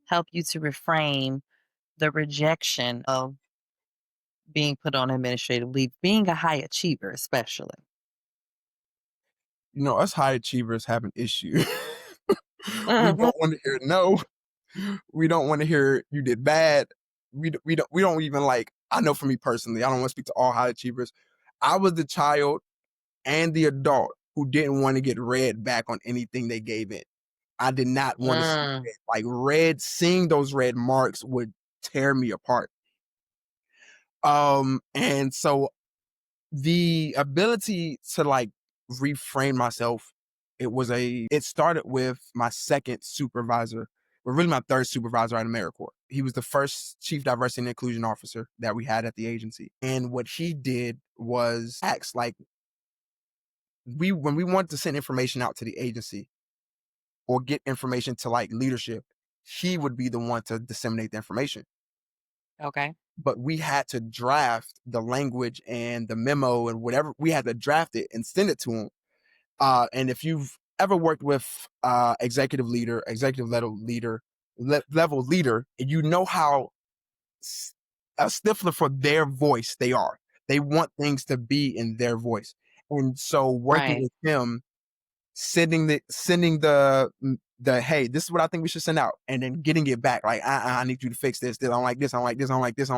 help you to reframe the rejection of being put on administrative leave, being a high achiever, especially? Us high achievers have an issue. We Mhm. don't want to hear no. We don't want to hear you did bad. We don't even like, I know for me personally, I don't want to speak to all high achievers. I was the child and the adult who didn't want to get red back on anything they gave it. I did not want to see Mm, red. Like, seeing those red marks would tear me apart. And so the ability to like reframe myself, it started with my second supervisor, or really my third supervisor at AmeriCorps. He was the first chief diversity and inclusion officer that we had at the agency. And what he did was acts like, when we wanted to send information out to the agency or get information to like leadership, he would be the one to disseminate the information. okay. But we had to draft the language and the memo and whatever. We had to draft it and send it to him. And if you've ever worked with executive level leader, and you know how a stifler for their voice they are. They want things to be in their voice. And so working Right. with him, sending the hey, this is what I think we should send out, and then getting it back like, I need you to fix this. I don't like this. I don't like this. I don't like this.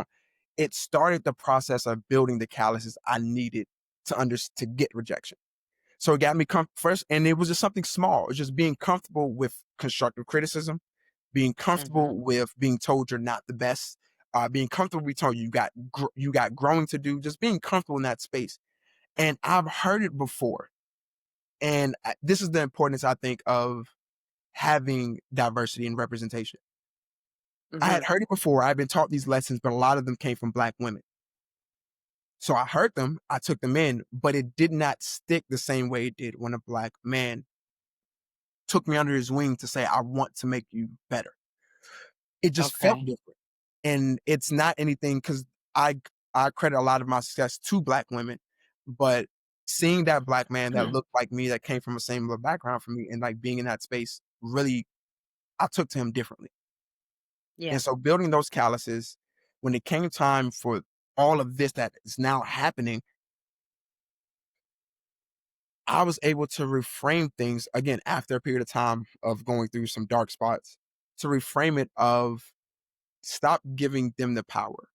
It started the process of building the calluses I needed to get rejection. So it got me first, and it was just something small. It's just being comfortable with constructive criticism, being Hmm. comfortable with being told you're not the best, being comfortable being told you got growing to do, just being comfortable in that space. And I've heard it before, and this is the importance, I think, of having diversity and representation. I Hmm. had heard it before. I've been taught these lessons, but a lot of them came from Black women. So I heard them, I took them in, but it did not stick the same way it did when a Black man took me under his wing to say, I want to make you better. It just felt Okay. different. And it's not anything because I I credit a lot of my success to Black women, but seeing that Black man that Mm, looked like me, that came from a similar background from me, and like being in that space, really, I took to him differently. yeah. And so building those calluses, when it came time for all of this that is now happening, I was able to reframe things again after a period of time of going through some dark spots, to reframe it of stop giving them the power.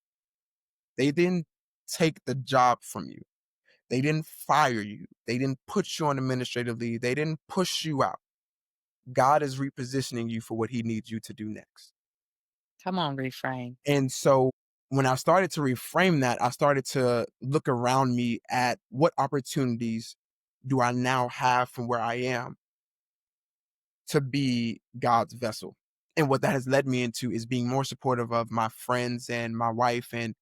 They didn't take the job from you. They didn't fire you. They didn't put you on administrative leave. They didn't push you out. God is repositioning you for what he needs you to do next. Come on, reframe. And so when I started to reframe that, I started to look around me at what opportunities do I now have from where I am to be God's vessel. And what that has led me into is being more supportive of my friends and my wife and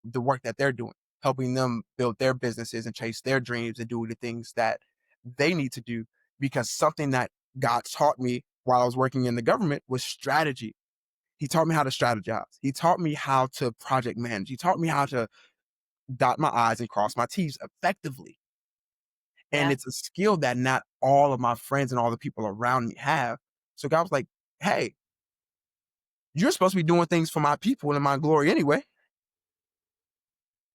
the work that they're doing, helping them build their businesses and chase their dreams and do the things that they need to do. Because something that God taught me while I was working in the government was strategy. He taught me how to strategize. He taught me how to project manage. He taught me how to dot my I's and cross my T's effectively. And Yeah. it's a skill that not all of my friends and all the people around me have. So God was like, hey, you're supposed to be doing things for my people in my glory anyway.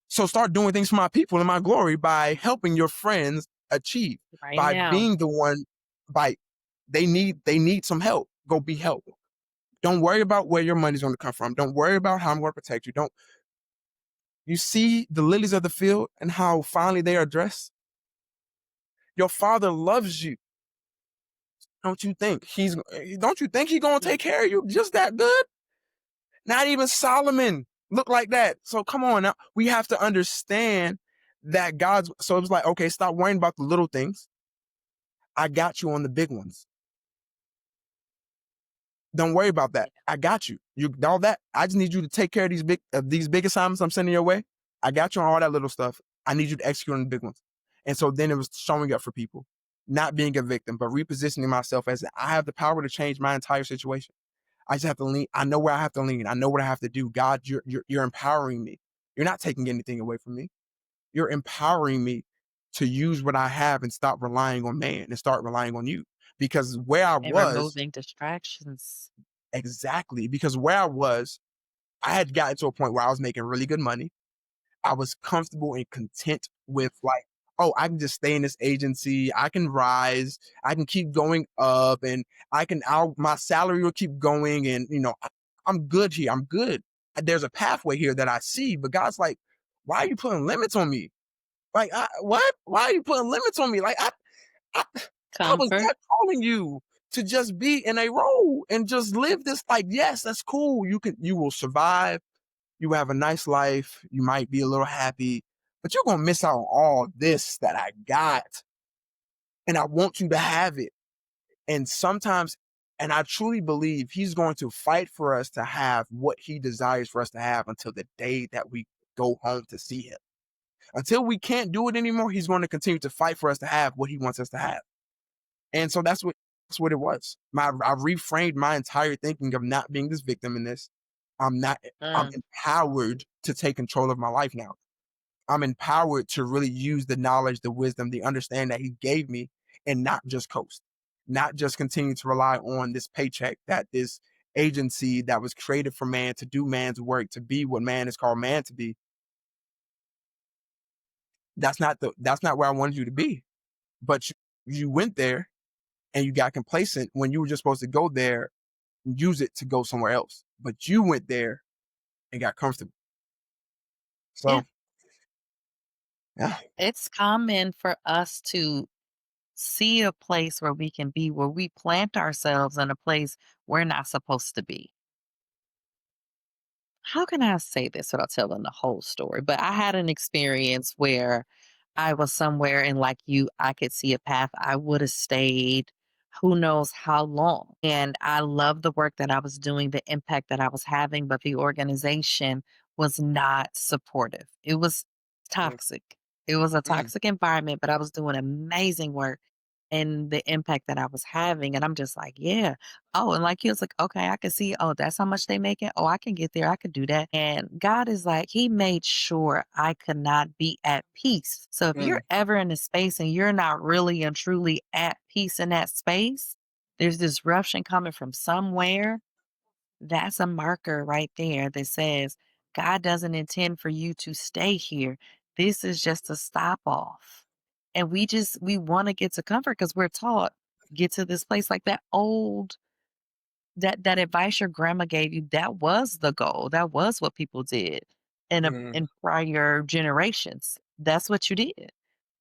So start doing things for my people in my glory by helping your friends achieve, Right by now. being the one, by they need some help. Go be help. Don't worry about where your money's going to come from. Don't worry about how I'm going to protect you. Don't you see the lilies of the field and how finely they are dressed? Your father loves you. Don't you think he's going to Mm, take care of you just that good? Not even Solomon looked like that. So come on now. We have to understand that so it was like, okay, stop worrying about the little things. I got you on the big ones. Don't worry about that. yeah. I got you. You all that. I just need you to take care of these big assignments I'm sending your way. I got you on all that little stuff. I need you to execute on the big ones. And so then it was showing up for people, not being a victim, but repositioning myself as I have the power to change my entire situation. I just have to lean. I know where I have to lean. I know what I have to do. God, you're empowering me. You're not taking anything away from me. You're empowering me to use what I have and stop relying on man and start relying on you. Because where I And was, removing distractions. exactly, because where I was, I had gotten to a point where I was making really good money. I was comfortable and content with like, oh, I can just stay in this agency. I can rise. I can keep going up, and my salary will keep going. And I'm good here. I'm good. There's a pathway here that I see. But God's like, why are you putting limits on me? Like, what? Why are you putting limits on me? Like, I, I was Comfort. not calling you to just be in a role and just live this. Like, yes, that's cool. You will survive. You have a nice life. You might be a little happy, but you're gonna miss out on all this that I got, and I want you to have it. And sometimes, and I truly believe He's going to fight for us to have what He desires for us to have until the day that we go home to see Him. Until we can't do it anymore, He's going to continue to fight for us to have what He wants us to have. And so that's what it was. I reframed my entire thinking of not being this victim in this. I'm not. I'm Mm, empowered to take control of my life now. I'm empowered to really use the knowledge, the wisdom, the understanding that He gave me, and not just coast, not just continue to rely on this paycheck, that this agency that was created for man to do man's work, to be what man is called man to be. That's not where I wanted you to be. But you went there and you got complacent when you were just supposed to go there and use it to go somewhere else. But you went there and got comfortable. yeah. So yeah, It's common for us to see a place where we can be, where we plant ourselves in a place we're not supposed to be. How can I say this without telling the whole story? But I had an experience where I was somewhere and like you, I could see a path. I would have stayed who knows how long. And I loved the work that I was doing, the impact that I was having, but the organization was not supportive. It was mm, toxic. It was a mm, toxic environment, but I was doing amazing work. and the impact that I was having. And I'm just like, yeah. Oh, and like he was like, okay, I can see, oh, that's how much they make it. Oh, I can get there. I could do that. And God is like, He made sure I could not be at peace. So if you're Mm, ever in a space and you're not really and truly at peace in that space, there's disruption coming from somewhere. That's a marker right there that says God doesn't intend for you to stay here. This is just a stop off. And we want to get to comfort because we're taught get to this place like that advice your grandma gave you, that was the goal. That was what people did mm, in prior generations. That's what you did.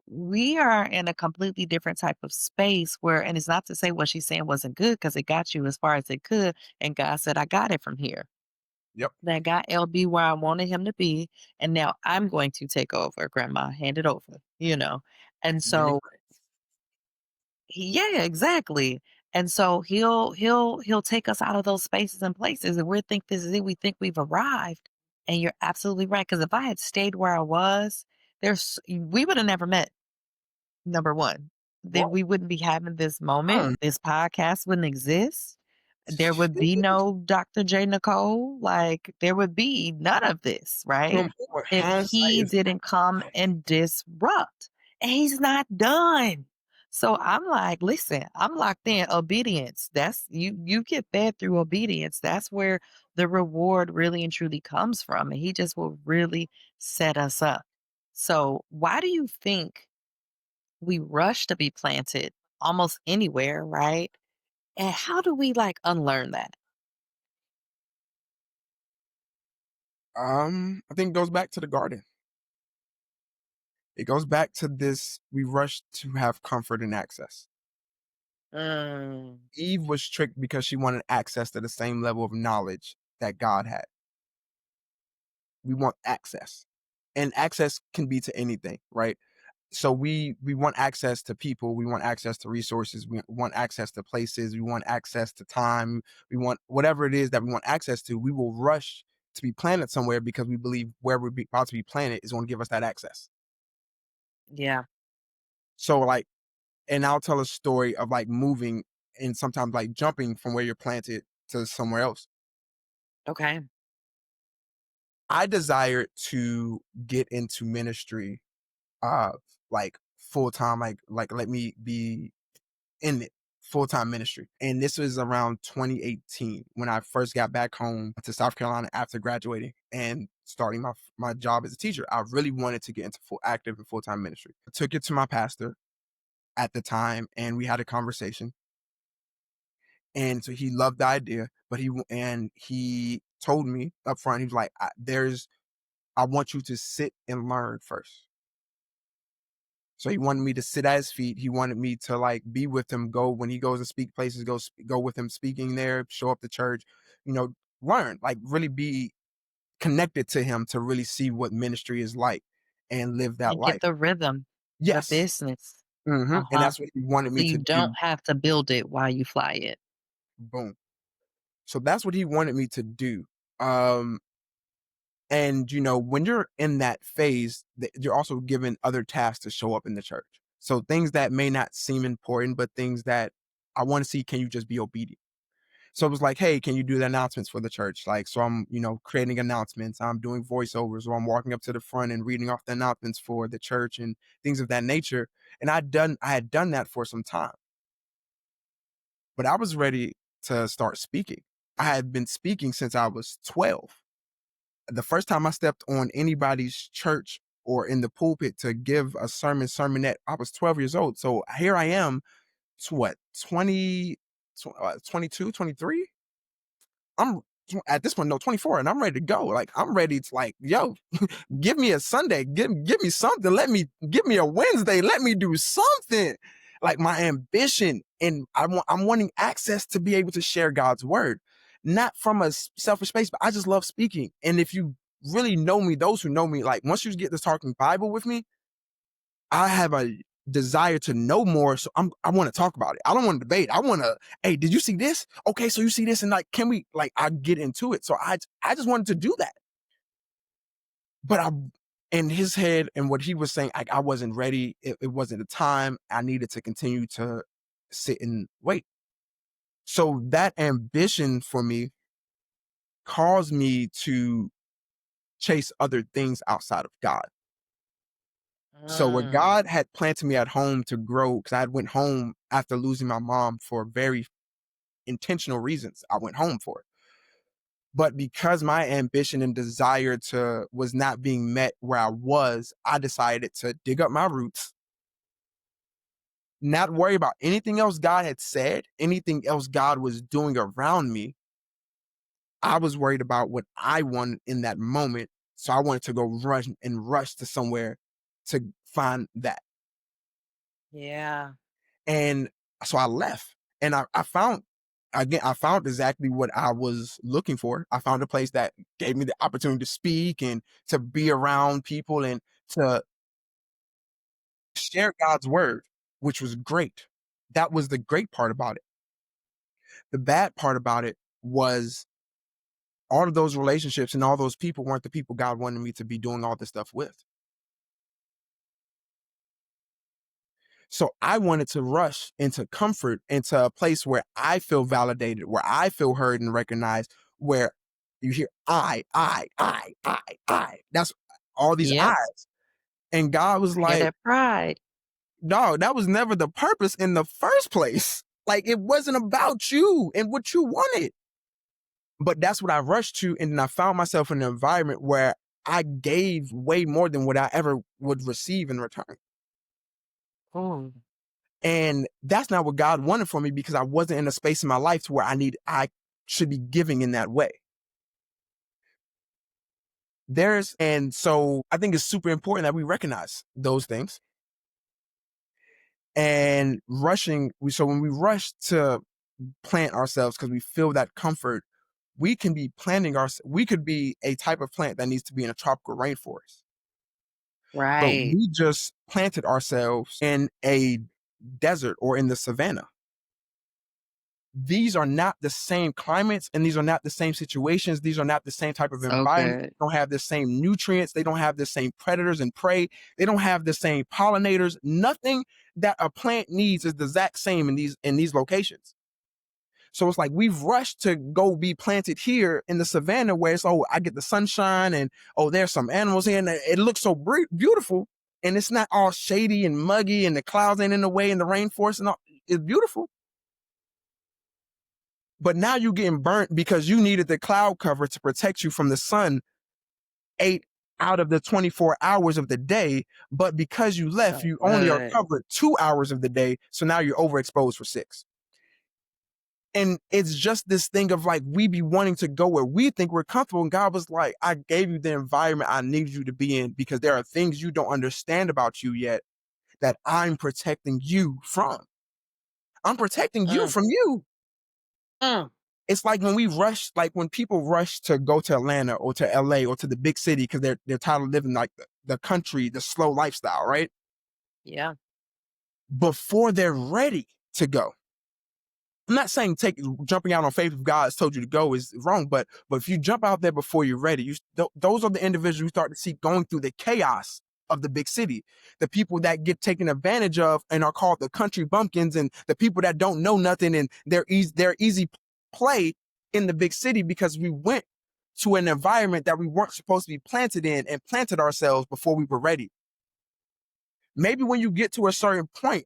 We are in a completely different type of space where, and it's not to say what she's saying wasn't good because it got you as far as it could. And God said, I got it from here. yep. That got LB where I wanted him to be. And now I'm going to take over, grandma, hand it over. And Many so yeah, exactly. And so he'll take us out of those spaces and places and we think this is it. We think we've arrived. And you're absolutely right. Because if I had stayed where I was, we would have never met. Number 1, then right. we wouldn't be having this moment. Mm. This podcast wouldn't exist. There would be no Dr. J. Nicole. Like, there would be none of this, right? Come on, If hindsight he is didn't come and disrupt. And he's not done. So I'm like, listen, I'm locked in. Obedience. That's you get fed through obedience. That's where the reward really and truly comes from. And he just will really set us up. So why do you think we rush to be planted almost anywhere, right? And how do we like unlearn that? I think it goes back to the garden. It goes back to this, we rush to have comfort and access. Mm, Eve was tricked because she wanted access to the same level of knowledge that God had. We want access. And access can be to anything, right? So we want access to people, we want access to resources, we want access to places, we want access to time, we want whatever it is that we want access to. We will rush to be planted somewhere because we believe where about to be planted is going to give us that access. yeah. So like, and I'll tell a story of like moving and sometimes like jumping from where you're planted to somewhere else. Okay. I desired to get into ministry, uh, like full time, like let me be in it, full time ministry. And this was around 2018 when I first got back home to South Carolina after graduating and starting my job as a teacher. I really wanted to get into full active and full time ministry. I took it to my pastor at the time, and we had a conversation. And so he loved the idea, but he told me up front, he was like, I want you to sit and learn first. So he wanted me to sit at his feet. He wanted me to like be with him, go when he goes and speak places, go with him speaking there, show up to church, you know, learn, like really be connected to him to really see what ministry is like and live that And get life. the rhythm, the Yes. business. And Uh-huh. that's what he wanted So me you to don't do. have to build it while you fly it. Boom. So that's what he wanted me to do. Um, And, when you're in that phase, you're also given other tasks to show up in the church. So things that may not seem important, but things that I want to see, can you just be obedient? So it was like, hey, can you do the announcements for the church? Like, so I'm, creating announcements. I'm doing voiceovers, or I'm walking up to the front and reading off the announcements for the church and things of that nature. And I had done that for some time, but I was ready to start speaking. I had been speaking since I was 12. The first time I stepped on anybody's church or in the pulpit to give a sermonette, I was 12 years old. So here I am, what, 20, 22, 23? I'm at this point, no, 24, and I'm ready to go. Like, I'm ready to like, yo, give me a Sunday, give me something. Give me a Wednesday. Let me do something. Like my ambition, and I'm wanting access to be able to share God's word, not from a selfish space, but I just love speaking. And if you really know me, those who know me, like once you get to talking Bible with me, I have a desire to know more. So I want to talk about it. I don't want to debate. I want to, hey, did you see this? Okay, so you see this, and like, can we like I get into it? So I just wanted to do that, but in his head and what he was saying, I wasn't ready. It wasn't the time. I needed to continue to sit and wait. So that ambition for me caused me to chase other things outside of God. So what Mm. God had planted me at home to grow, because I had went home after losing my mom for very intentional reasons. I went home for it. But because my ambition and desire to was not being met where I decided to dig up my roots, not worry about anything else God had said, anything else God was doing around me. I was worried about what I wanted in that moment. So I wanted to go rush to somewhere to find that. Yeah. And so I left and I found exactly what I was looking for. I found a place that gave me the opportunity to speak and to be around people and to share God's word, which was great. That was the great part about it. The bad part about it was all of those relationships and all those people weren't the people God wanted me to be doing all this stuff with. So I wanted to rush into comfort, into a place where I feel validated, where I feel heard and recognized, where you hear I. That's all these Yep. I's. And God was I hear like, that pride. no, that was never the purpose in the first place. Like it wasn't about you and what you wanted. But that's what I rushed to. And then I found myself in an environment where I gave way more than what I ever would receive in return. Mm. And that's not what God wanted for me because I wasn't in a space in my life to where I should be giving in that way. And so I think it's super important that we recognize those things and so when we rush to plant ourselves because we feel that comfort, we could be a type of plant that needs to be in a tropical rainforest. But Right. we just planted ourselves in a desert or in the savannah. These are not the same climates and these are not the same situations. These are not the same type of So environment. good. They don't have the same nutrients. They don't have the same predators and prey. They don't have the same pollinators. Nothing that a plant needs is the exact same in these locations. So it's like we've rushed to go be planted here in the savannah where it's, oh, I get the sunshine and, oh, there's some animals here and it looks so beautiful. And it's not all shady and muggy and the clouds ain't in the way and the rainforest and all. It's beautiful. But now you're getting burnt because you needed the cloud cover to protect you from the sun 8 out of the 24 hours of the day. But because you left, So you only are good. covered 2 hours of the day. So now you're overexposed for 6. And it's just this thing of like, we be wanting to go where we think we're comfortable. And God was like, I gave you the environment I needed you to be in because there are things you don't understand about you yet that I'm protecting you from. I'm protecting you Mm. from you. Mm. It's like like when people rush to go to Atlanta or to LA or to the big city because they're tired of living like the country, the slow lifestyle, right? Yeah. Before they're ready to go. I'm not saying jumping out on faith if God has told you to go is wrong, but if you jump out there before you're ready, those are the individuals you start to see going through the chaos of the big city, the people that get taken advantage of and are called the country bumpkins, and the people that don't know nothing and they're easy play in the big city because we went to an environment that we weren't supposed to be planted in and planted ourselves before we were ready. Maybe when you get to a certain point,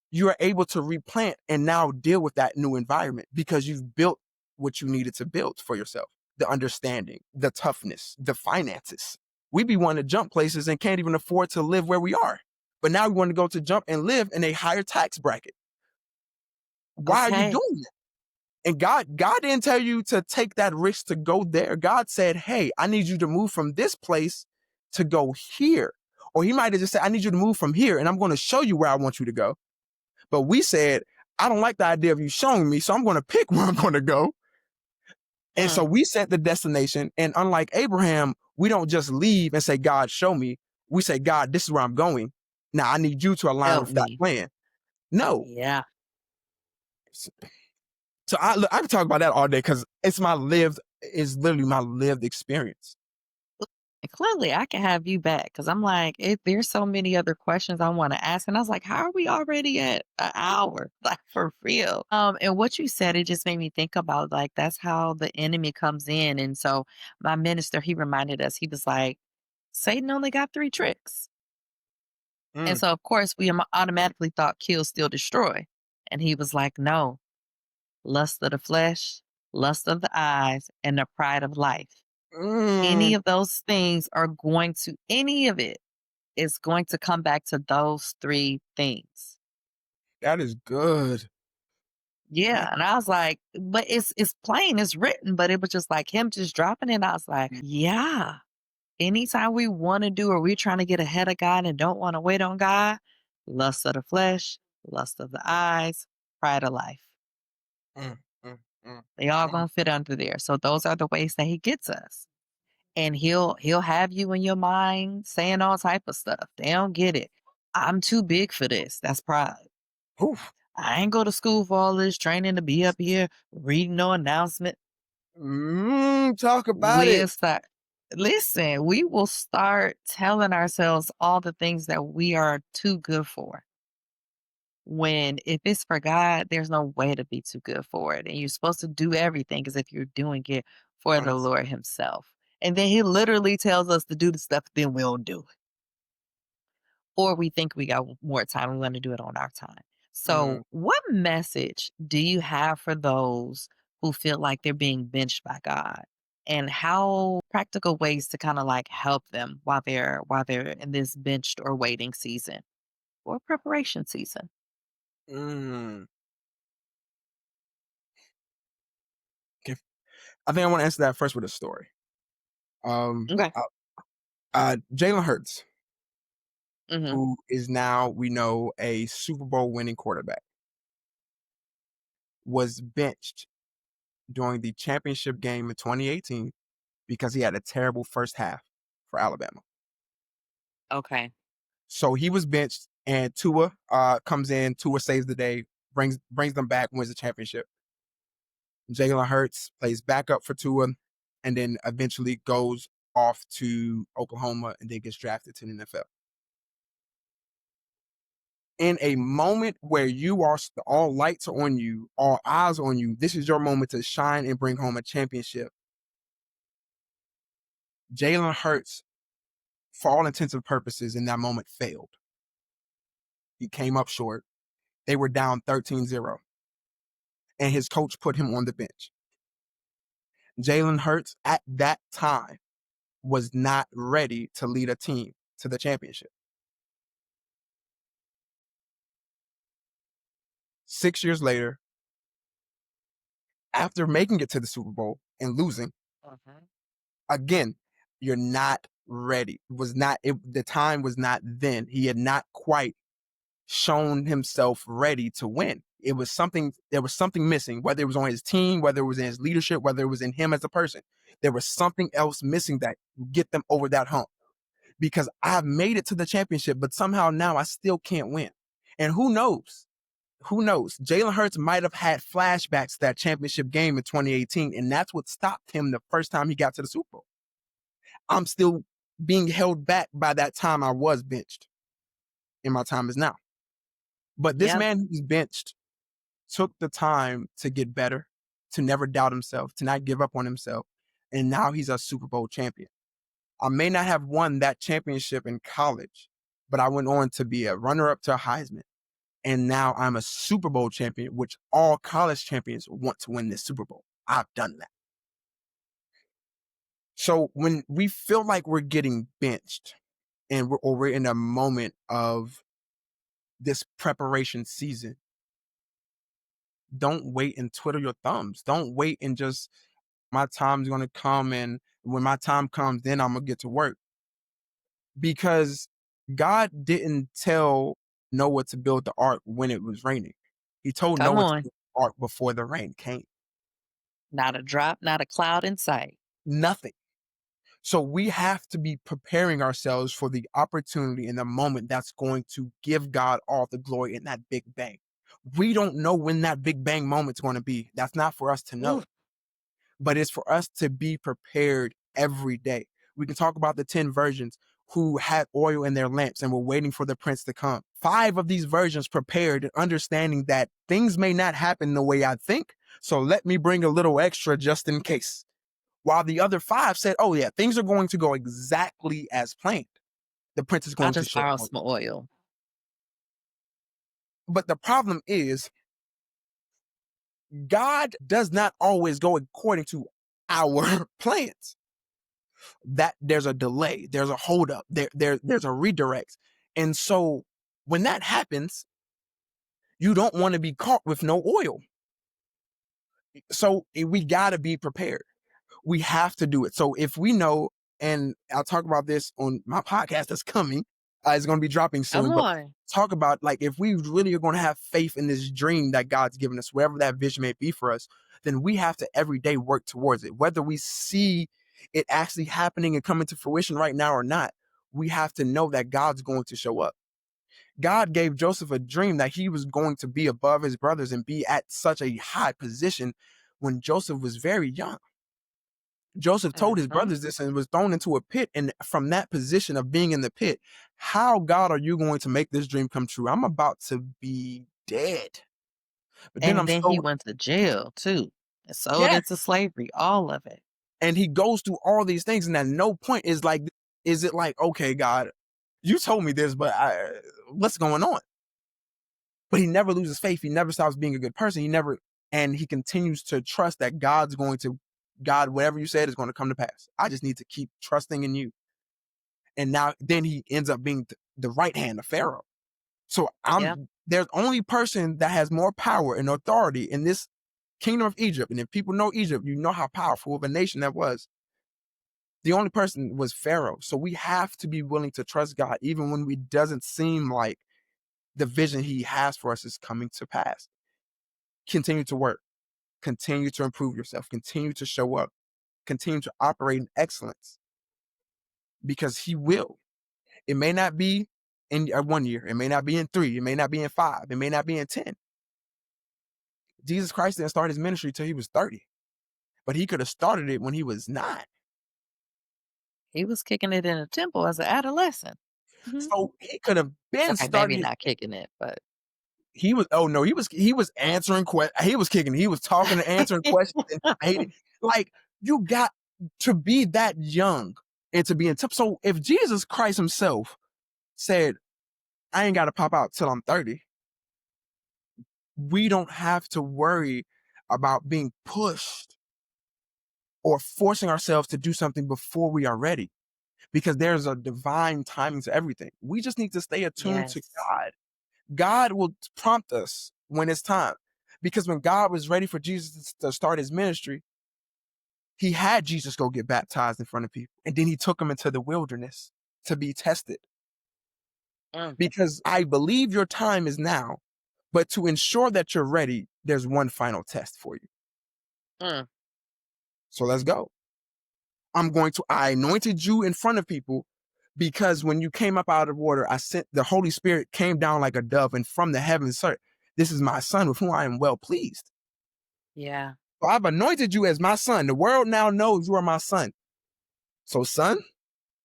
you are able to replant and now deal with that new environment because you've built what you needed to build for yourself. The understanding, the toughness, the finances. We be wanting to jump places and can't even afford to live where we are. But now we want to go to jump and live in a higher tax bracket. Why are you Okay. doing that? And God didn't tell you to take that risk to go there. God said, hey, I need you to move from this place to go here. Or he might have just said, I need you to move from here and I'm going to show you where I want you to go. But we said, I don't like the idea of you showing me, so I'm going to pick where I'm going to go. And so Mm. we set the destination. And unlike Abraham, we don't just leave and say, God, show me. We say, God, this is where I'm going. Now I need you to align Help with that me. plan. No. Yeah. So I can talk about that all day because it's literally my lived experience. clearly I can have you back because I'm like, there's so many other questions I want to ask. And I was like, how are we already at an hour? Like for real. And what you said, it just made me think about like that's how the enemy comes in. And so my minister, he reminded us, he was like, Satan only got three tricks. And Mm, so of course we automatically thought kill, steal, destroy. And he was like, no, lust of the flesh, lust of the eyes, and the pride of life. Any mm, of those things are going to any of it is going to come back to those 3 things. that is good. Yeah, That and I was like, but it's plain, it's written, but it was just like him just dropping it. I was like, yeah. Anytime we want to do or we're trying to get ahead of God and don't want to wait on God, lust of the flesh, lust of the eyes, pride of life. mm, mm, mm, They all mm. gonna fit under there. So those are the ways that he gets us. And he'll have you in your mind saying all type of stuff. They don't get it. I'm too big for this. That's pride. Oof. I ain't go to school for all this training to be up here reading no announcement. Talk about it. We'll start. Listen, we will start telling ourselves all the things that we are too good for. When if it's for God, there's no way to be too good for it. And you're supposed to do everything as if you're doing it for the Honest. Lord Himself. And then He literally tells us to do the stuff, then we don't do it. Or we think we got more time, we want to do it on our time. Mm, So, what message do you have for those who feel like they're being benched by God? And how practical ways to kind of like help them while they're in this benched or waiting season or preparation season? mm. Okay. I think I want to answer that first with a story. Um, Okay. uh, Jalen Hurts, Hmm. who is now we know a Super Bowl winning quarterback, was benched during the championship game in 2018 because he had a terrible first half for Alabama. Okay. So he was benched, and Tua comes in. Tua saves the day, brings them back, wins the championship. Jalen Hurts plays backup for Tua, and then eventually goes off to Oklahoma and then gets drafted to the NFL. In a moment where you are all lights are on you, all eyes on you, this is your moment to shine and bring home a championship. Jalen Hurts, for all intents and purposes, in that moment failed. He came up short. They were down 13-0, and his coach put him on the bench. Jalen Hurts at that time was not ready to lead a team to the championship. 6 years later, after making it to the Super Bowl and losing, Mhm. again, you're not ready. The time was not then. He had not quite shown himself ready to win. There was something missing, whether it was on his team, whether it was in his leadership, whether it was in him as a person. There was something else missing that get them over that hump. Because I've made it to the championship, but somehow now I still can't win. And who knows? Who knows? Jalen Hurts might have had flashbacks to that championship game in 2018, and that's what stopped him the first time he got to the Super Bowl. I'm still being held back by that time I was benched, and my time is now. But this Yep. man who's benched took the time to get better, to never doubt himself, to not give up on himself, and now he's a Super Bowl champion. I may not have won that championship in college, but I went on to be a runner up to a Heisman. And now I'm a Super Bowl champion, which all college champions want to win this Super Bowl. I've done that. So when we feel like we're getting benched or we're in a moment of this preparation season, don't wait and twiddle your thumbs. Don't wait and just, my time's going to come. And when my time comes, then I'm going to get to work. Because God didn't tell Noah to build the ark when it was raining. He told Come Noah to on. build the ark before the rain came. Not a drop, not a cloud in sight. Nothing. So we have to be preparing ourselves for the opportunity and the moment that's going to give God all the glory in that big bang. We don't know when that big bang moment's going to be. That's not for us to know, Ooh, but it's for us to be prepared every day. We can talk about the 10 virgins who had oil in their lamps and were waiting for the prince to come. 5 of these virgins prepared and understanding that things may not happen the way I think, so let me bring a little extra just in case. While the other 5 said, oh yeah, things are going to go exactly as planned. The prince is I'll going to just show borrow up. some oil. But the problem is, God does not always go according to our plans. That there's a delay, there's a holdup, there's a redirect. And so when that happens, you don't want to be caught with no oil. So we got to be prepared. We have to do it. So if we know, and I'll talk about this on my podcast that's coming, it's going to be dropping Come soon, but on. talk about like if we really are going to have faith in this dream that God's given us, wherever that vision may be for us, then we have to every day work towards it. Whether we see it actually happening and coming to fruition right now or not, we have to know that God's going to show up. God gave Joseph a dream that he was going to be above his brothers and be at such a high position when Joseph was very young. Joseph told his Mhm. brothers this and was thrown into a pit. And from that position of being in the pit, how, God, are you going to make this dream come true? I'm about to be dead. But then And I'm then he so, went to jail too and sold yes. into slavery, all of it. And he goes through all these things. And at no point is it like, okay, God, you told me this, but what's going on? But he never loses faith. He never stops being a good person. And he continues to trust that God, whatever you said is going to come to pass. I just need to keep trusting in you. And then he ends up being the right hand of Pharaoh. So Yeah. there's only person that has more power and authority in this kingdom of Egypt. And if people know Egypt, you know how powerful of a nation that was. The only person was Pharaoh. So we have to be willing to trust God, even when it doesn't seem like the vision he has for us is coming to pass. Continue to work, continue to improve yourself, continue to show up, continue to operate in excellence, because he will. It may not be in 1 year. It may not be in 3. It may not be in 5. It may not be in 10. Jesus Christ didn't start his ministry till he was 30, but he could have started it when he was 9. He was kicking it in a temple as an adolescent. Mhm. So he could have been Okay, maybe started. not kicking it, but He was, oh no, he was answering questions. He was kicking. He was talking and answering questions. And I hated, like, you got to be that young and to be in. So if Jesus Christ himself said, I ain't got to pop out till I'm 30, we don't have to worry about being pushed or forcing ourselves to do something before we are ready, because there's a divine timing to everything. We just need to stay attuned to yes. God. God will prompt us when it's time, because when God was ready for Jesus to start his ministry, he had Jesus go get baptized in front of people. And then he took him into the wilderness to be tested, Mm, because I believe your time is now. But to ensure that you're ready, there's one final test for you. mm. So let's go. I anointed you in front of people, because when you came up out of water, the Holy Spirit came down like a dove, and from the heavens, sir, this is my son with whom I am well pleased. Yeah. So I've anointed you as my son. The world now knows you are my son. So son,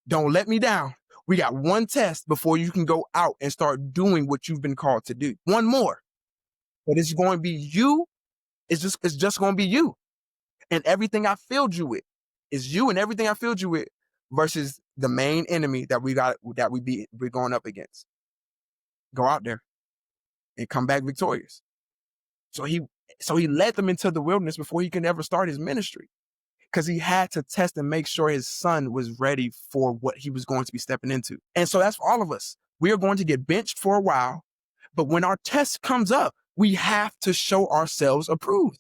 don't let me down. We got one test before you can go out and start doing what you've been called to do. One more. But it's going to be you. It's just going to be you. And everything I filled you with is you, and everything I filled you with versus the main enemy that we're going up against. Go out there and come back victorious. So he led them into the wilderness before he could ever start his ministry, because he had to test and make sure his son was ready for what he was going to be stepping into. And so that's for all of us. We are going to get benched for a while, but when our test comes up, we have to show ourselves approved.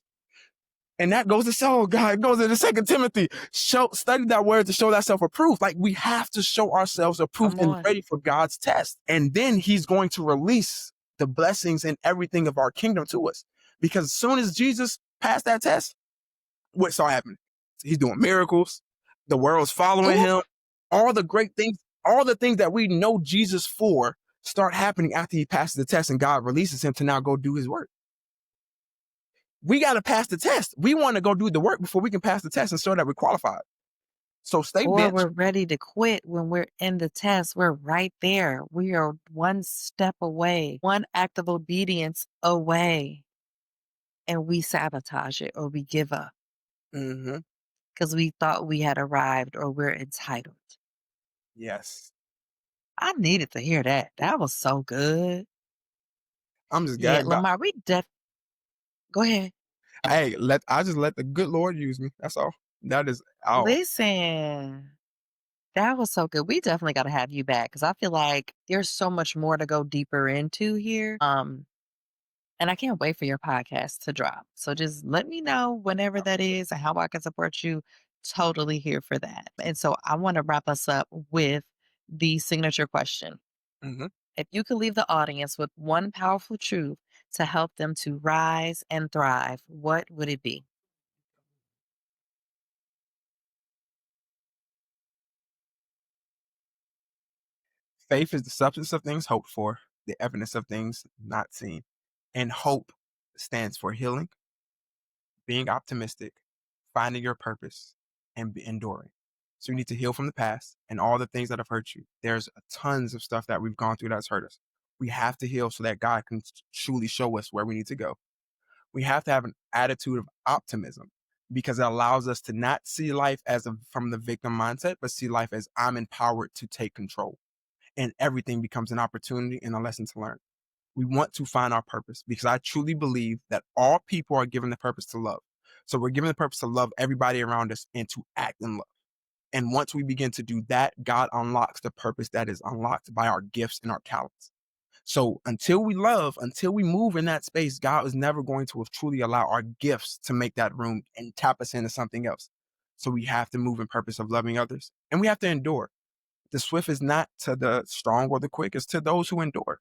And that goes to show, God, it goes into 2 Timothy. Study that word to show thyself approved. Like, we have to show ourselves approved Come and on. ready for God's test. And then he's going to release the blessings and everything of our kingdom to us. Because as soon as Jesus passed that test, what saw happen? He's doing miracles. The world's following Ooh, him. All the great things, all the things that we know Jesus for start happening after he passes the test and God releases him to now go do his work. We got to pass the test. We want to go do the work before we can pass the test and show that we're qualified. So stay Or bench. we're ready to quit when we're in the test. We're right there. We are one step away, one act of obedience away, and we sabotage it or we give up Hmm. because we thought we had arrived or we're entitled. Yes. I needed to hear that. That was so good. I'm just Yeah, gagged. God, Lamar, go ahead. hey, I just let the good Lord use me. That's all. That is all. Listen, that was so good. We definitely got to have you back because I feel like there's so much more to go deeper into here. And I can't wait for your podcast to drop. So just let me know whenever that is and how I can support you. Totally here for that. And so I want to wrap us up with the signature question. Hmm. If you could leave the audience with one powerful truth to help them to rise and thrive, what would it be? Faith is the substance of things hoped for, the evidence of things not seen. And hope stands for healing, being optimistic, finding your purpose, and enduring. So you need to heal from the past and all the things that have hurt you. There's tons of stuff that we've gone through that's hurt us. We have to heal so that God can truly show us where we need to go. We have to have an attitude of optimism because it allows us to not see life from the victim mindset, but see life as I'm empowered to take control. And everything becomes an opportunity and a lesson to learn. We want to find our purpose because I truly believe that all people are given the purpose to love. So we're given the purpose to love everybody around us and to act in love. And once we begin to do that, God unlocks the purpose that is unlocked by our gifts and our talents. So until we love, until we move in that space, God is never going to truly allow our gifts to make that room and tap us into something else. So we have to move in purpose of loving others and we have to endure. The swift is not to the strong or the quick, it's to those who endure.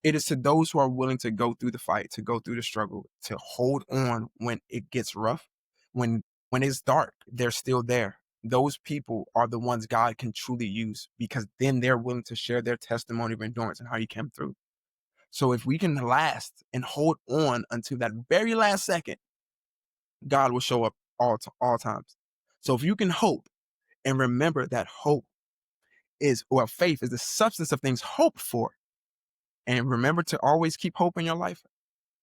It is to those who are willing to go through the fight, to go through the struggle, to hold on when it gets rough, when when it's dark, they're still there. Those people are the ones God can truly use because then they're willing to share their testimony of endurance and how He came through. So if we can last and hold on until that very last second, God will show up all times. So if you can hope and remember that faith is the substance of things hoped for, and remember to always keep hope in your life,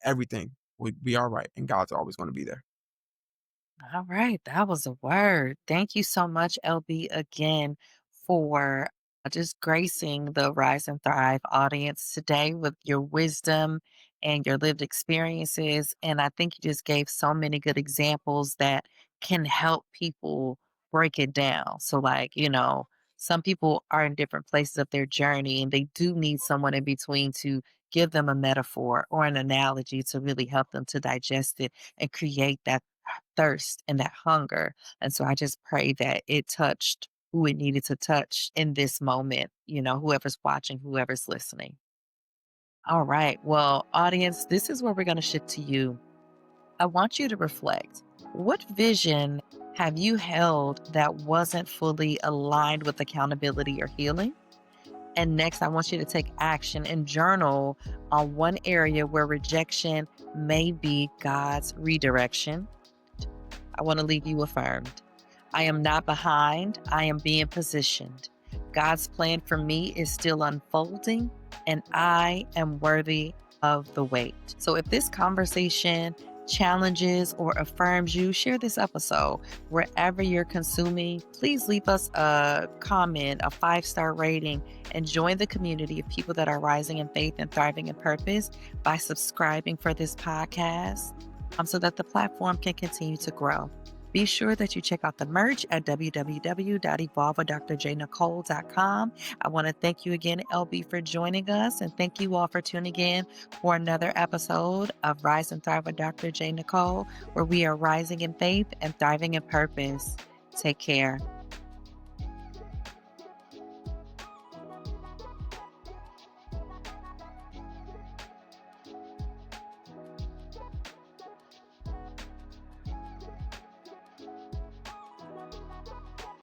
everything would be all right. And God's always going to be there. All right, that was a word. Thank you so much, LB, again for just gracing the Rise and Thrive audience today with your wisdom and your lived experiences. And I think you just gave so many good examples that can help people break it down. So, like, some people are in different places of their journey and they do need someone in between to give them a metaphor or an analogy to really help them to digest it and create that thirst and that hunger. And so I just pray that it touched who it needed to touch in this moment, whoever's watching, whoever's listening. All right. Well, audience, this is where we're going to shift to you. I want you to reflect. What vision have you held that wasn't fully aligned with accountability or healing? And next, I want you to take action and journal on one area where rejection may be God's redirection. I want to leave you affirmed. I am not behind, I am being positioned. God's plan for me is still unfolding, and I am worthy of the wait. So, if this conversation challenges or affirms you, share this episode wherever you're consuming. Please leave us a comment, a 5-star rating, and join the community of people that are rising in faith and thriving in purpose by subscribing for this podcast so that the platform can continue to grow. Be sure that you check out the merch at www.evolvedrdrnicole.com. I want to thank you again, LB, for joining us, and thank you all for tuning in for another episode of Rise and Thrive with Dr. J. Nicole, where we are rising in faith and thriving in purpose. Take care.